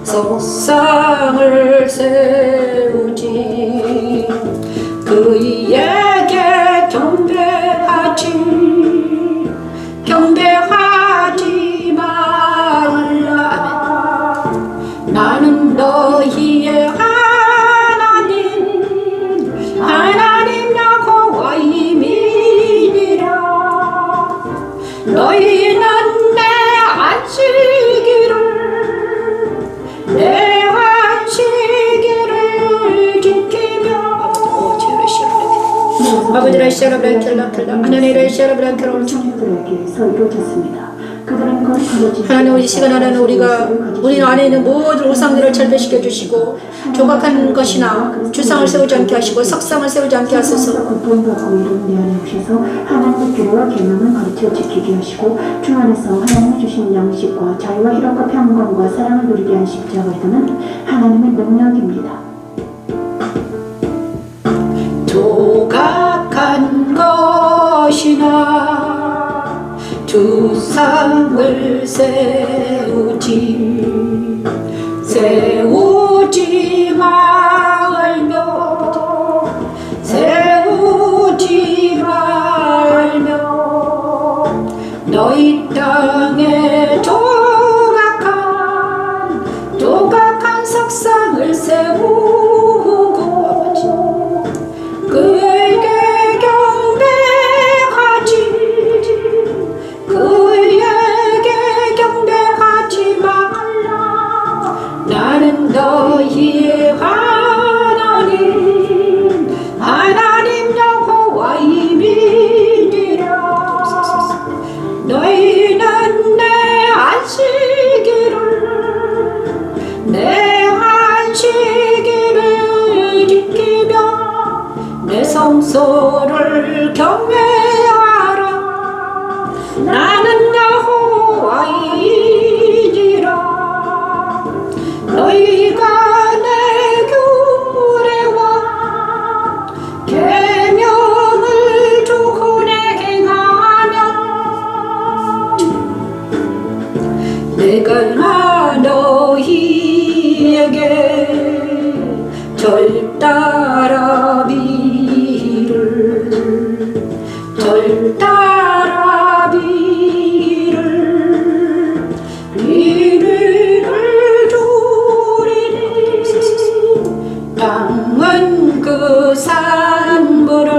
석상을 세우지 그에게 경배하지 말라. 나는 너희의 하나님 여호와임이니라. 너희는 내 안식일을 지키며 아버지라 하나님의 자녀들에게서 이루어졌습니다. 하나님 이 시간 하나는 우리 안에 있는 모든 우상들을 절대시켜 주시고 조각한 것이나 주상을 세우지 않게 하시고 석상을 세우지 않게 하소서. 고통받고 이룬 내 안에 오셔서 하나님의 규례와 계명을 가르쳐 지키게 하시고 주 안에서 하나님이 주신 양식과 자유와 희락과 평강과 사랑을 누리게 한 십자가의 도는 하나님의 능력입니다. 조각한 것이나 주상을 세우지 말며 너희 땅에 조각한 석상을 세우고 그에게 경배하지 말라. 나는 너희의 하나님 여호와임이니라. 너희는 내 안식일을 지키며 내 성소를 경외하라. 나는 여호와이니라. 너희가 내 규례와 계명을 주군에 행하면 내가 너희에게 이르를 주리니 땅은 그 산물을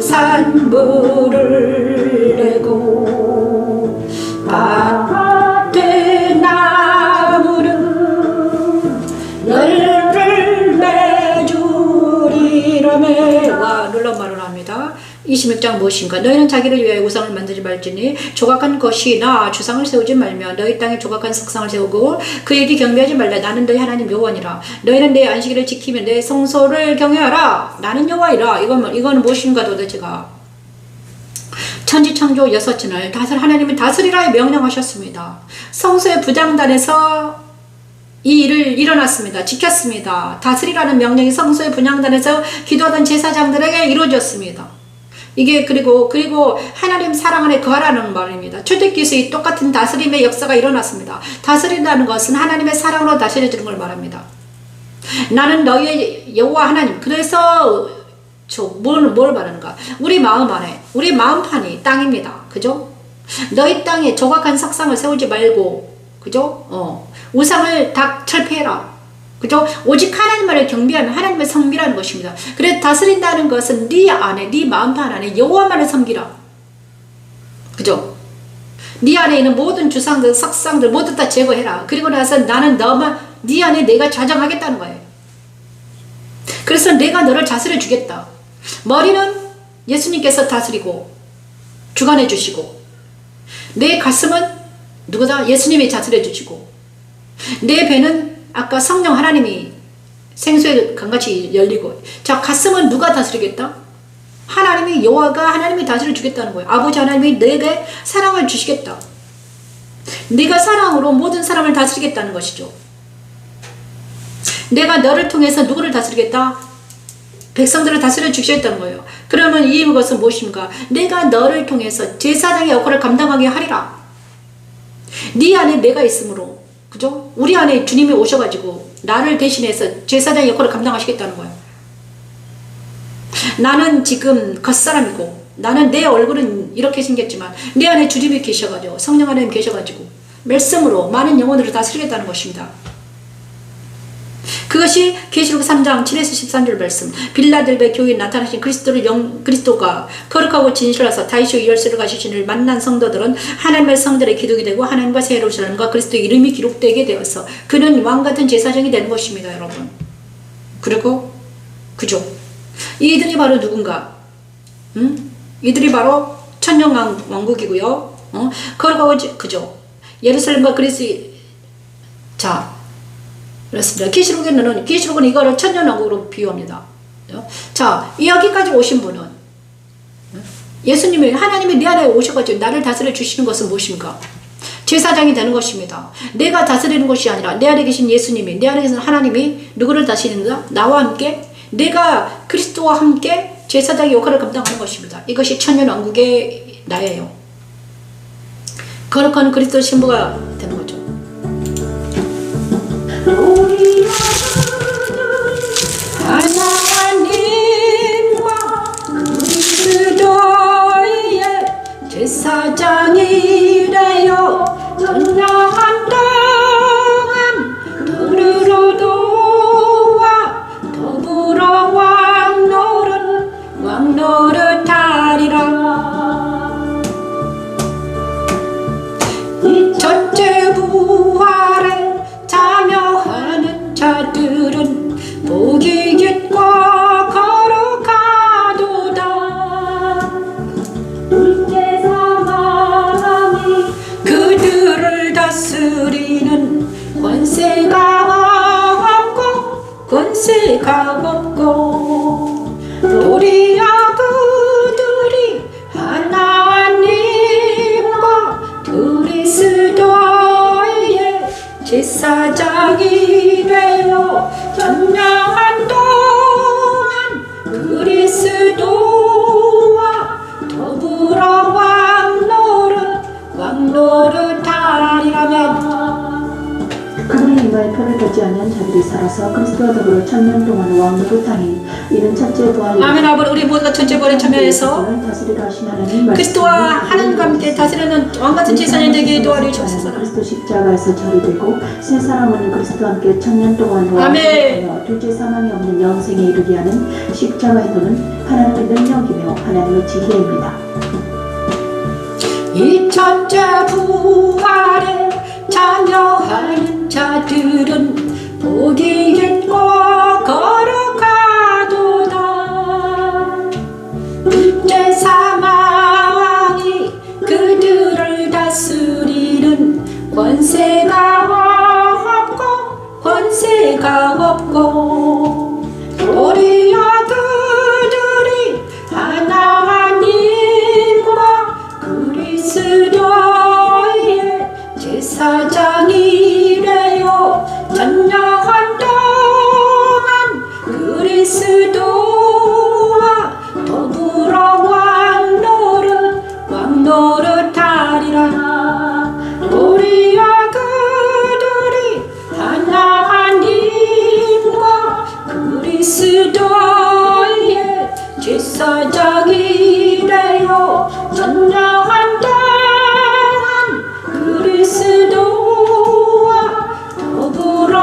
산물을 내고 밭에 나무는 열을 맺으리라매. 와, 놀라운 말을 합니다. 26장 무엇인가? 너희는 자기를 위하여 우상을 만들지 말지니 조각한 것이나 주상을 세우지 말며 너희 땅에 조각한 석상을 세우고 그에게 경배하지 말라. 나는 너희 하나님 여호와니라. 너희는 내 안식일을 지키며 내 성소를 경외하라. 나는 여호와이라. 이거는 무엇인가 도대체가? 천지창조 여섯진을 하나님이 다스리라 명령하셨습니다. 성소의 부장단에서 이 일을 일어났습니다. 지켰습니다. 다스리라는 명령이 성소의 분향단에서 기도하던 제사장들에게 이루어졌습니다. 이게 그리고 하나님 사랑 안에 거하라는 말입니다. 초대교회의 똑같은 다스림의 역사가 일어났습니다. 다스린다는 것은 하나님의 사랑으로 다스려주는 걸 말합니다. 나는 너희의 여호와 하나님. 그래서 뭘 말하는가? 우리 마음 안에, 우리 마음판이 땅입니다. 그죠? 너희 땅에 조각한 석상을 세우지 말고, 그죠? 우상을 다 철폐해라. 그죠? 오직 하나님만을 경배하면 하나님의 섬기라는 것입니다. 그래서 다스린다는 것은 네 안에, 네 마음판 안에 여호와만을 섬기라. 그죠? 네 안에 있는 모든 주상들, 석상들 모두 다 제거해라. 그리고 나서 나는 너만, 네 안에 내가 좌정하겠다는 거예요. 그래서 내가 너를 다스려 주겠다. 머리는 예수님께서 다스리고 주관해 주시고, 내 가슴은 누구다? 예수님이 다스려 주시고, 내 배는 아까 성령 하나님이 생수의 강같이 열리고. 자, 가슴은 누가 다스리겠다? 하나님이, 여호와가 하나님이 다스려 주겠다는 거예요. 아버지 하나님이 내게 사랑을 주시겠다. 네가 사랑으로 모든 사람을 다스리겠다는 것이죠. 내가 너를 통해서 누구를 다스리겠다? 백성들을 다스려 주시겠다는 거예요. 그러면 이것은 무엇입니까? 내가 너를 통해서 제사장의 역할을 감당하게 하리라. 네 안에 내가 있으므로, 그죠? 우리 안에 주님이 오셔가지고 나를 대신해서 제사장의 역할을 감당하시겠다는 거예요. 나는 지금 겉사람이고, 나는 내 얼굴은 이렇게 생겼지만 내 안에 주님이 계셔가지고, 성령 하나님 계셔가지고 말씀으로 많은 영혼들을 다스리겠다는 것입니다. 그것이 계시록 3장 7에서 13절 말씀. 빌라델베 교회에 나타나신 그리스도가 거룩하고 진실하사 다윗의 열쇠를 가지신 이를 만난 성도들은 하나님의 성들의 기둥이 되고 하나님과 새 예루살렘과 그리스도의 이름이 기록되게 되어서 그는 왕같은 제사장이 되는 것입니다, 여러분. 그리고 그죠? 이들이 바로 누군가? 이들이 바로 천년 왕국이고요. 거룩하고 그죠? 예루살렘과 그리스도. 자, 그렇습니다. 계시록은 이거를 천년왕국으로 비유합니다. 자, 여기까지 오신 분은 예수님이, 하나님이 내 안에 오셔가지고 나를 다스려 주시는 것은 무엇입니까? 제사장이 되는 것입니다. 내가 다스리는 것이 아니라 내 안에 계신 예수님이, 내 안에 계신 하나님이 누구를 다스린다? 나와 함께, 내가 그리스도와 함께 제사장의 역할을 감당하는 것입니다. 이것이 천년왕국의 나예요. 거룩한 그리스도 신부가 되는 거죠. 우리 하나님과 그리스도의 제사장이래요. 선량한 땅은 들으러 도와 더불어 왕노릇하리라. 첫째 부활에 참여하는 자들은 복이 깃고 첫째 부활 아멘. 아버지, 우리 모두가 첫째 부활에 참여해서 다스리라 하신 하나님 그리스도와 하나님과 함께 다스리는 왕같은 제사장이 되게 도와주옵소서. 그리스도 십자가에서 처리되고 새 사람은 그리스도와 함께 천년 동안 아멘. 둘째 사망이 없는 영생에 이르게 하는 십자가의 도는 하나님의 능력이며 하나님의 지혜입니다. 이 첫째 부활에 참여하는 자들은 복이 있고 거룩하도다. 둘째 사망이 그들을 다스리는 권세가 없고 도리어 그들이 하나님과 그리스도의 제사장이래요. 전역한 동안 그리스도와 더불어 왕노릇하리라. 도리어 그들이 하나님과 그리스도의 제사장이래요. 전역한 동안 그리스도와 더불어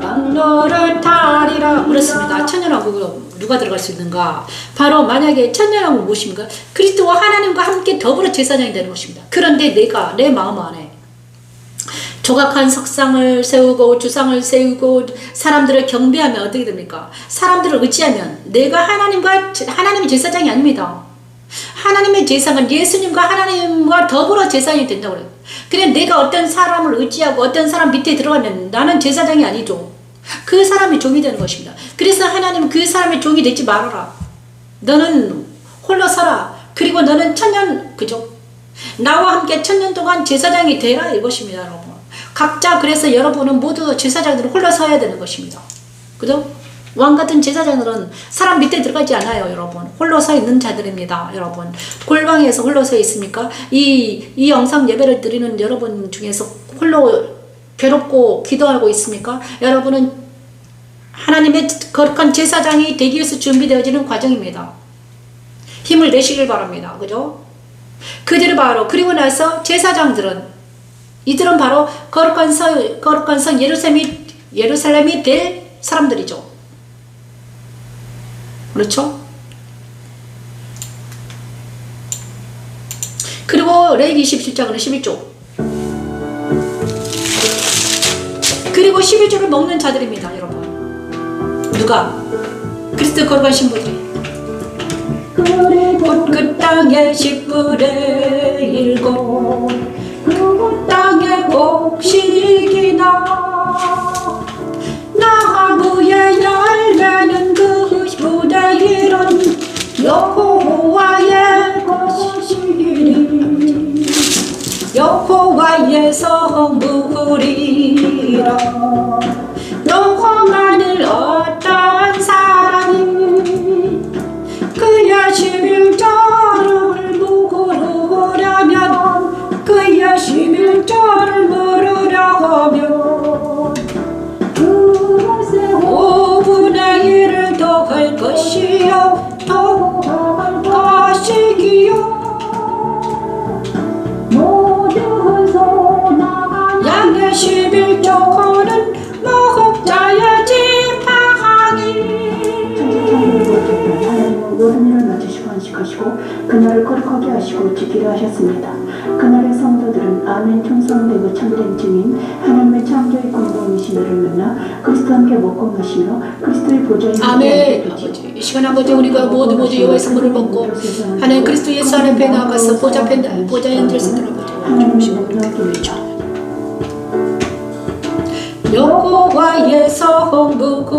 왕노릇하리라. 그렇습니다. 천년왕국으로 누가 들어갈 수 있는가? 바로 만약에 천년왕국 무엇입니까? 그리스도와 하나님과 함께 더불어 제사장이 되는 것입니다. 그런데 내가 내 마음 안에 조각한 석상을 세우고 주상을 세우고 사람들을 경배하면 어떻게 됩니까? 사람들을 의지하면 내가 하나님의 제사장이 아닙니다. 하나님의 제사장은 예수님과 하나님과 더불어 제사장이 된다고 그래요. 그냥 내가 어떤 사람을 의지하고 어떤 사람 밑에 들어가면 나는 제사장이 아니죠. 그 사람이 종이 되는 것입니다. 그래서 하나님은 그 사람의 종이 되지 말아라. 너는 홀로 서라. 그리고 너는 천년, 그죠? 나와 함께 천년 동안 제사장이 되라 이것입니다, 여러분. 각자 그래서 여러분은 모두 제사장들은 홀로 서야 되는 것입니다. 그죠? 왕같은 제사장들은 사람 밑에 들어가지 않아요, 여러분. 홀로 서 있는 자들입니다, 여러분. 골방에서 홀로 서 있습니까? 이 영상 예배를 드리는 여러분 중에서 홀로 괴롭고 기도하고 있습니까? 여러분은 하나님의 거룩한 제사장이 되기 위해서 준비되어지는 과정입니다. 힘을 내시길 바랍니다. 그죠? 그들은 바로 그리고 나서 제사장들은 이들은 바로 거룩한 성 예루살렘이 될 사람들이죠. 그렇죠? 그리고 레위기 27장은 11조. 그리고 11조를 먹는 자들입니다, 여러분. 누가? 그리스도 거룩한 신부들이. 곧 그 땅의 10분의 1 그 땅의 곡식이나 나무의 열매는 그 10분의 1은 여호와의 것이니 여호와의 성물이라. 너만을 어떤 사람이 그의 11조를 물으려면 그의 11조를 물으려 하면 5분의 1을 더할 것이요 더할 것이기요 양의 11조는 목자의 지팡이. 하나님은 모든 일을 맡으시고 안식하시고 그날을 거룩하게 하시고 지키려 하셨습니다. 그날의 성도들은 아멘 충성되고 참된 증인 하나님의 창조의 공동이신 이를 만나 그리스도와 함께 먹고 마시며 그리스도의 보좌에 아멘. 아버지, 이 시간 아버지 우리가 모두 여호와의 선물을 먹고 하나님 그리스도 예수 앞에 나가서 보좌에 앉아서 아버지 여호와의 성부구리라.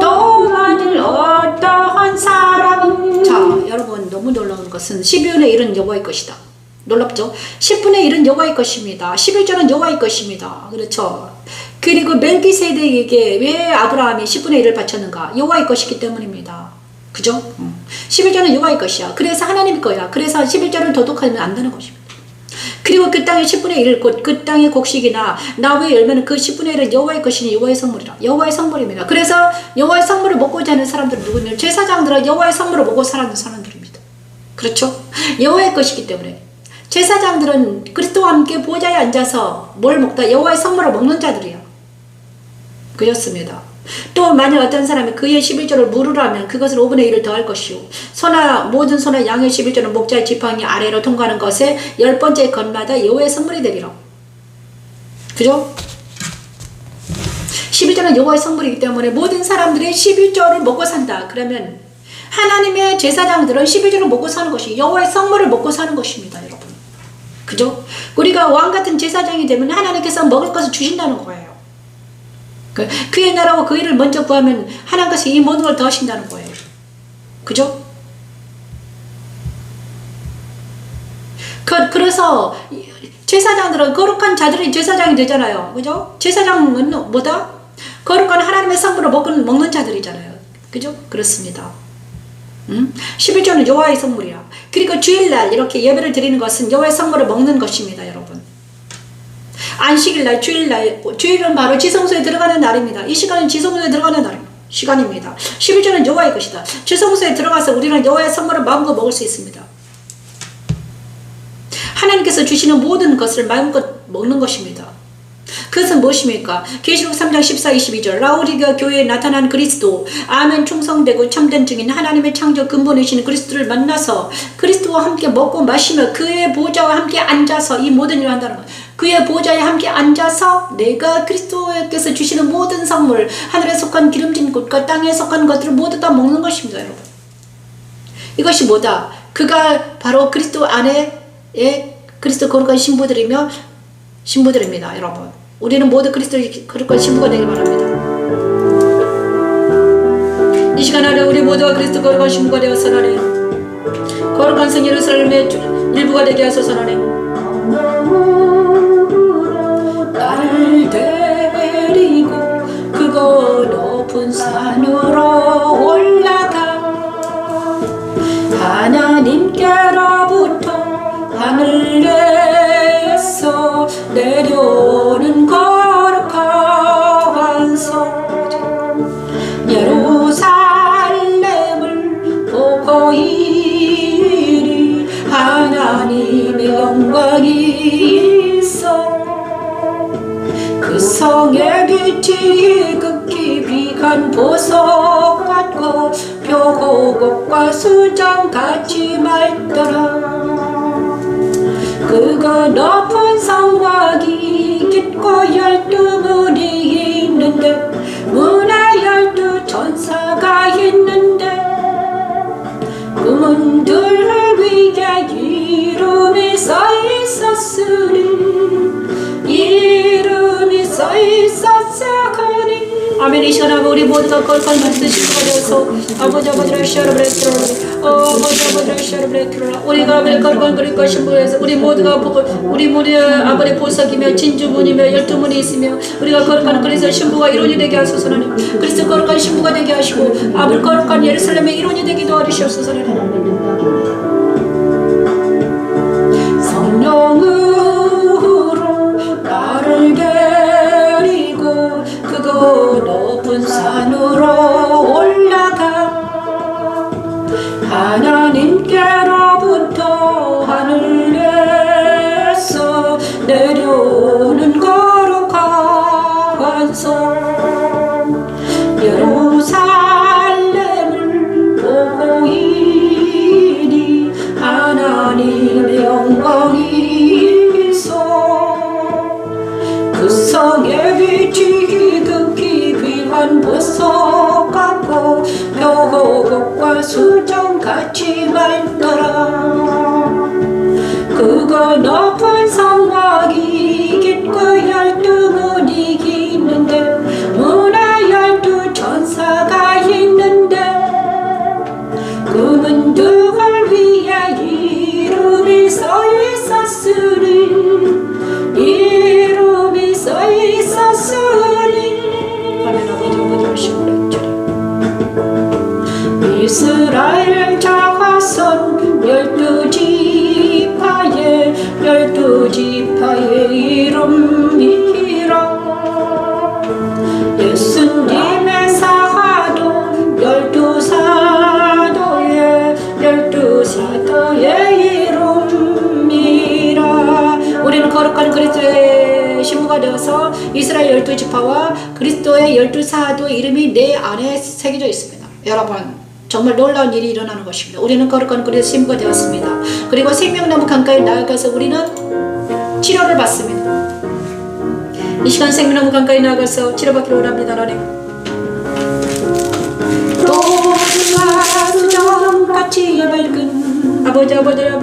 너만을 어떠한 사람이. 자, 여러분 너무 놀라운 것은 12분의 1은 여호와의 것이다. 놀랍죠? 10분의 1은 여호와의 것입니다. 11조는 여호와의 것입니다. 그렇죠? 그리고 멜기세덱에게 왜 아브라함이 10분의 1을 바쳤는가? 여호와의 것이기 때문입니다. 그죠? 11조는 여호와의 것이야. 그래서 하나님 거야. 그래서 11조를 도둑하면 안 되는 것입니다. 그리고 그 땅의 10분의 1 곧 그 땅의 곡식이나 나무의 열매는 그 10분의 1은 여호와의 것이니 여호와의 성물이라. 여호와의 성물입니다. 그래서 여호와의 성물을 먹고자 하는 사람들은 누구냐? 제사장들은 여호와의 성물을 먹고 사는 사람들입니다. 그렇죠? 여호와의 것이기 때문에 제사장들은 그리스도와 함께 보좌에 앉아서 뭘 먹다? 여호와의 성물을 먹는 자들이야. 그렇습니다. 또 만약 어떤 사람이 그의 11조를 물으라면 그것을 5분의 1을 더할 것이요 소나 모든 소나 양의 11조는 목자의 지팡이 아래로 통과하는 것에 10번째 건마다 여호와의 성물이 되리라. 그죠? 11조는 여호와의 성물이기 때문에 모든 사람들이 11조를 먹고 산다. 그러면 하나님의 제사장들은 11조를 먹고 사는 것이 여호와의 성물을 먹고 사는 것입니다. 여러분. 그죠? 우리가 왕같은 제사장이 되면 하나님께서 먹을 것을 주신다는 거예요. 그의 나라와 그 일을 먼저 구하면 하나님께서 이 모든 걸 더하신다는 거예요. 그죠? 그래서 제사장들은 거룩한 자들이 제사장이 되잖아요. 그죠? 제사장은 뭐다? 거룩한 하나님의 성물을 먹는 자들이잖아요. 그죠? 그렇습니다. 11조는 여호와의 성물이야. 그리고 주일날 이렇게 예배를 드리는 것은 여호와의 성물을 먹는 것입니다. 여러분. 안식일날, 주일은 바로 지성소에 들어가는 날입니다. 이 시간은 지성소에 들어가는 시간입니다. 11조는 여호와의 것이다. 지성소에 들어가서 우리는 여호와의 성물을 마음껏 먹을 수 있습니다. 하나님께서 주시는 모든 것을 마음껏 먹는 것입니다. 그것은 무엇입니까? 계시록 3장 14, 22절 라오디게아 교회에 나타난 그리스도 아멘 충성되고 참된 증인 하나님의 창조 근본이신 그리스도를 만나서 그리스도와 함께 먹고 마시며 그의 보좌와 함께 앉아서 이 모든 일을 한다는 것. 그의 보좌에 함께 앉아서 내가 그리스도께서 주시는 모든 성물 하늘에 속한 기름진 꽃과 땅에 속한 것들을 모두 다 먹는 것입니다. 여러분. 이것이 뭐다? 그가 바로 그리스도 안에의 그리스도 거룩한 신부들입니다. 여러분. 우리는 모두 그리스도의 거룩한 신부가 되길 바랍니다. 이 시간 안에 우리 모두가 그리스도 거룩한 신부가 되어서 하나님 거룩한 성 예루살렘의 일부가 되게 하소서 하나님. 나를 데리고 그거 높은 산으로 올라가 하나님께로부터 하늘에서 내려오는 거룩한 성 예루살렘을 보고 이리 하나님의 영광이 있어 그 성의 빛이 극히 비간 보석 같고 표고곡과 수정같이 맑더라 그거 높은 성과 깊고 12문이 있는데 문에 12 천사가 있는데 그 문들 위에 이름이 써있었으니 아멘. 이 시간에 우리 모두가 거룩한 그리스도 신부가 되어서 아버지를 셔르브레트로 아버지를 셔르브레트로 우리가 거룩한 그리스도 신부가 되어서 우리 모두가 우리 모두의 아버지 보석이며 진주문이며 12문이 있으며 우리가 거룩한 그리스도 신부가 이론이 되게 하소서 하나님. 그리스도 거룩한 신부가 되게 하시고 아버지 거룩한 예루살렘의 이론이 되기도 하시옵소서 하나님. 성령으로 나를 데리고 그거 높은 산으로 올라가 하나님께로부터 하늘에서 내려오는 거룩한 성 예루살렘을 보고 이니 하나님의 영광이 있어 그 성의 빛이 극히 귀한 보석 같고 표고곡과 수정같이 맑더라 그거 높은 성과 깊고 12문이 있는데 문에 12 천사가 있는데 그 문들 위에 이름이 써있었으니 아멘. 아버지 이스라엘 자손 12지파에 12지 되어서 이스라엘 12지파와 그리스도의 12사도 이름이 내 안에 새겨져 있습니다. 여러분, 정말 놀라운 일이 일어나는 것입니다. 우리는 거룩한 그리스도의 신부가 되었습니다. 그리고 생명나무 강가에 나아가서 우리는 치료를 받습니다. 이 시간 생명나무 강가에 나아가서 치료받기를 원합니다. 하나님, 수정같이 밝은 아버지 하나님,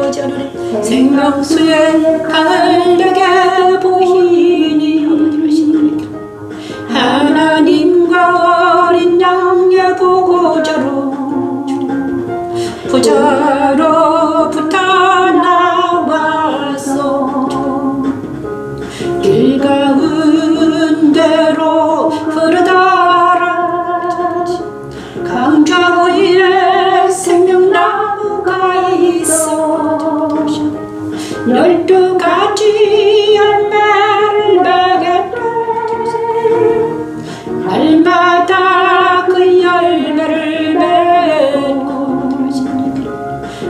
생명수의 강을 내게 보이니 하나님과 어린 양의 보호자로 부자로부터 나와서 길 가운데로 흐르다라 강좌 위에 생명나무가 있어 12가지 열매를 맺겠다. 날마다 그 열매를 맺고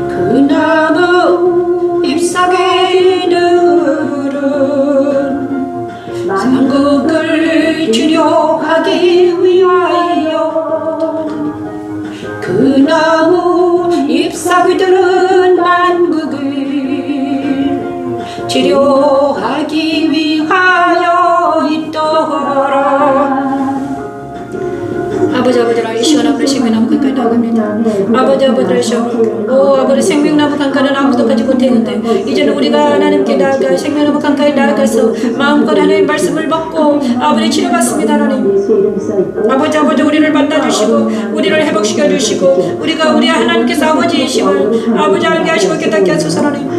그 나무 잎사귀 들은 상국을 치료하기 위하여 그 나무 잎사귀들은 만국을 치료하기 위하여 있더라. 아버지라 이 시간 앞으로 생명나무 강가에 나갑니다. 아버지라 아버지 생명나무 강가는 아무도 가지 못했는데 이제는 우리가 하나님께 나아가 생명나무 강가에 나아가서 마음껏 하나님의 말씀을 먹고 아버지 치료받습니다. 하나님 아버지 우리를 만나주시고 우리를 회복시켜주시고 우리가 우리 하나님께서 아버지이심을 아버지 알게 하시고 깨닫게 하소서. 하나님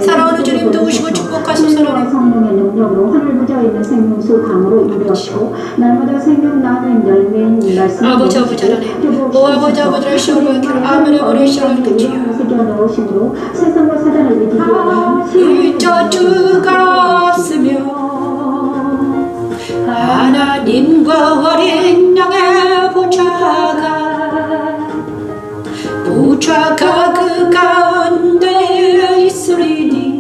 사랑하는 주님 도우시고 축복하소서. 하나님 성령의 능력으로 하늘 부자에 있는 생명수 강으로 이루었고 날마다 생명나무인 열매인 말씀 아버지 하나님 오 아버지 시험을 아멘 아버지 시험을 그치요 넣으심으로 세상과 사단을 이기게 하는 저주가 없으며 하나님과 어린 양의 보좌가 그 가운데 있으리니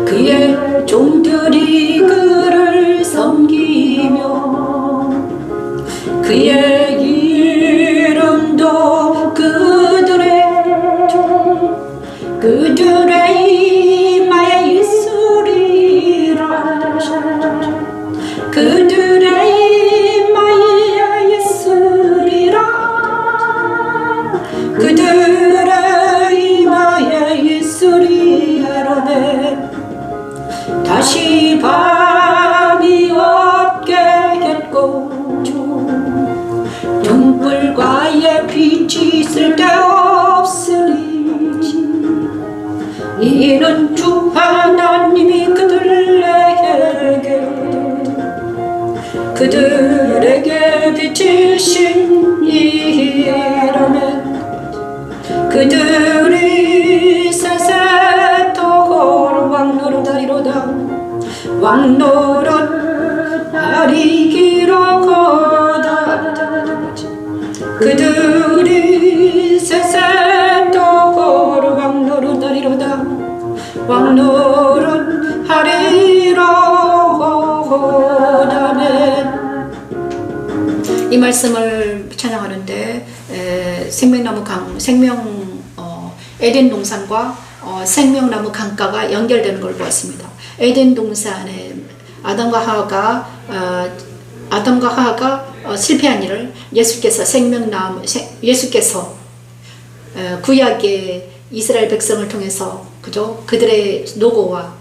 그의 종들이 그를 섬기며 그의 이름도 그들의 이마에 있으리라. 그들의 이마에 있으리라. 그들의 이마에 있으리라. 다시 밤이 없겠고 등불과의 빛이 쓸데없으리. 이는 주 하나님이 그들에게 비치신 이라며 그들이 세세토록 왕노릇하리로다. 왕노릇하리 기록하다. 그들이 세세토록 왕노릇하리로다. 왕노릇하리로다. 이 말씀을 찬양하는데 생명나무 에덴 동산과 생명나무 강가가 연결되는 걸 보았습니다. 에덴 동산에 아담과 하와가 실패한 일을 예수께서 구약의 이스라엘 백성을 통해서 그들의 노고와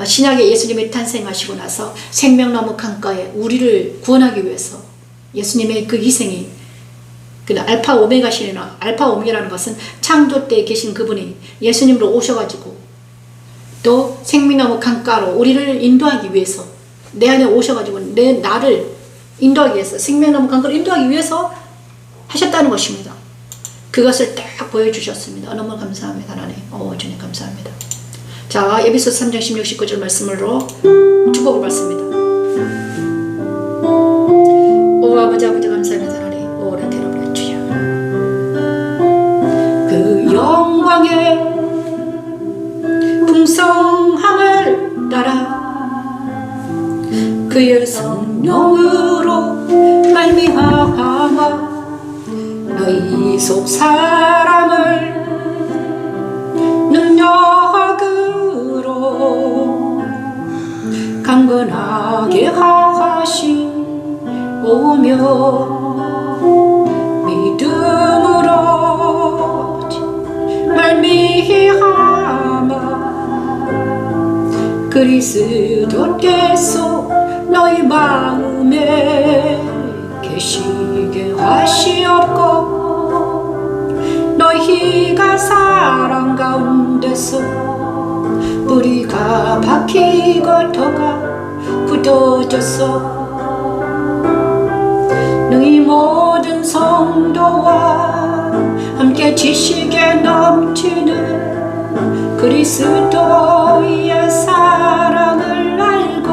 신약의 예수님이 탄생하시고 나서 생명나무 강가에 우리를 구원하기 위해서 예수님의 그 희생이 알파 오메가시나 알파 오메가라는 것은 창조 때에 계신 그분이 예수님으로 오셔가지고 또 생명나무 강가로 우리를 인도하기 위해서 내 안에 오셔가지고 나를 인도하기 위해서 생명나무 강가로 인도하기 위해서 하셨다는 것입니다. 그것을 딱 보여주셨습니다. 너무 감사합니다. 하나님 주님 감사합니다. 자, 에베소서 3장 16, 19절 말씀으로 축복을 받습니다. 오 아버지 감사합니다. 하나님 오랜 대로를 주여 그 영광의 풍성함을 따라 성령으로 말미암아 너희 속 사람을 능력으로 강건하게 하시오며 믿음으로 말미암아 그리스도께서 너희 마음에 계시게 하시옵고 너희가 사랑 가운데서 뿌리가 박히고 터가 굳어져서 너희 모든 성도와 함께 지식에 넘치는 그리스도의 사랑을 알고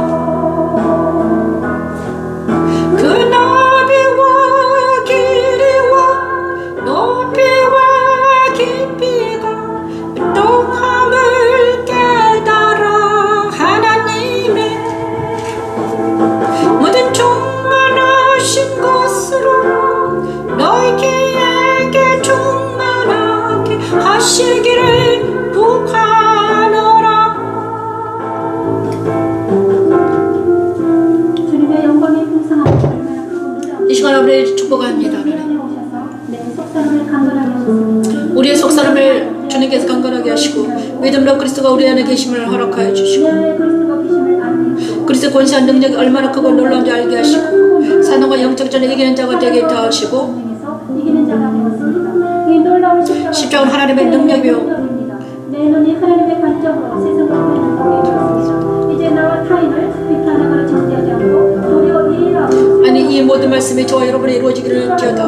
그 너비와 길이와 높이와 깊이가 또함을 깨달아 하나님의 모든 충만하신 것으로 너희에게 충만하게 하시기를 구하노라. 주님의 영광의 풍성함을 얼마나 크고 이 시간 우리를 축복합니다. 우리의 속사람을 주님께서 강건하게 하시고 믿음으로 그리스도가 우리 안에 계심을 허락하여 주시고 그리스도 권세한 능력이 얼마나 크고 놀라운지 알게 하시고 사단과 영적 전에 이기는 자가 되게 하시고 십자가는 하나님의 능력이요 내 눈이 하나님의 관점으로 세상을 보는 것이 되었습니다. 이제 나와 타인을 비판하거나 정죄하지 않고 도리어 이해하고 아니 이 모든 말씀이 저와 여러분이 이루어지기를 기도하다.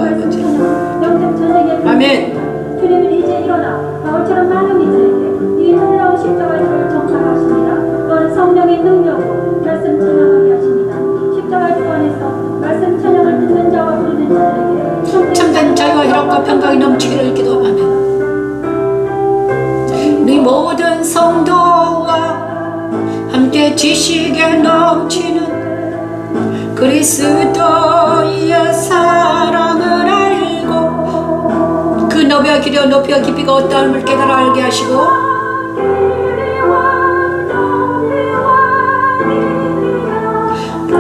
아멘. 주님은 이제 일어나 바울처럼 많은 이들에게 이 놀라운 십자가를 전파하십니다. 또한 성령의 능력으로 말씀 찬양하게 하십니다. 십자가 주 안에서 말씀 찬양을 듣는 자와 부르는 자들에게 참된 자유와 희락과 평강이 넘치기를 기도하며 네 모든 성도와 함께 지식에 넘치는 그리스도의 사랑을 알고 그 너비와 길이와 높이와 깊이가 어떠함을 깨달아 알게 하시고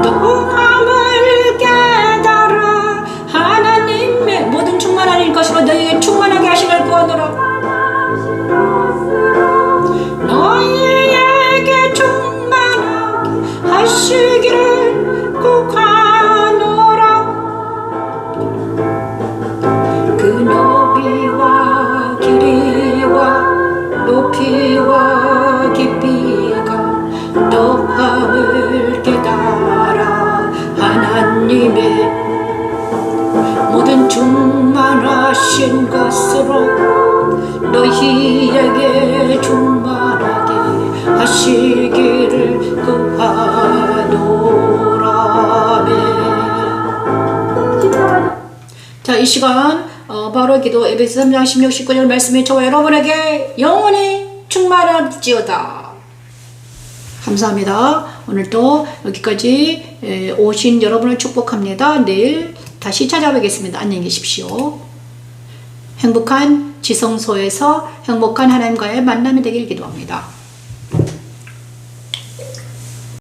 또함을 깨달아 하나님의 모든 충만한 것으로 너희에게 충만하게 하시길 구하노라. 너희에게 충만하게 하시기를 구하노라. 그 너비와 길이와 높이와 깊이가 또함을 깨달아 하나님의 모든 충만하신 것으로 너희에게 충만하게 하시기를 구하노라메. 자, 이 시간 바로 기도 에베소 3장 16, 19절 말씀이 저와 여러분에게 영원히 충만할지어다. 감사합니다. 오늘도 여기까지 오신 여러분을 축복합니다. 내일 다시 찾아뵙겠습니다. 안녕히 계십시오. 행복한 지성소에서 행복한 하나님과의 만남이 되길 기도합니다.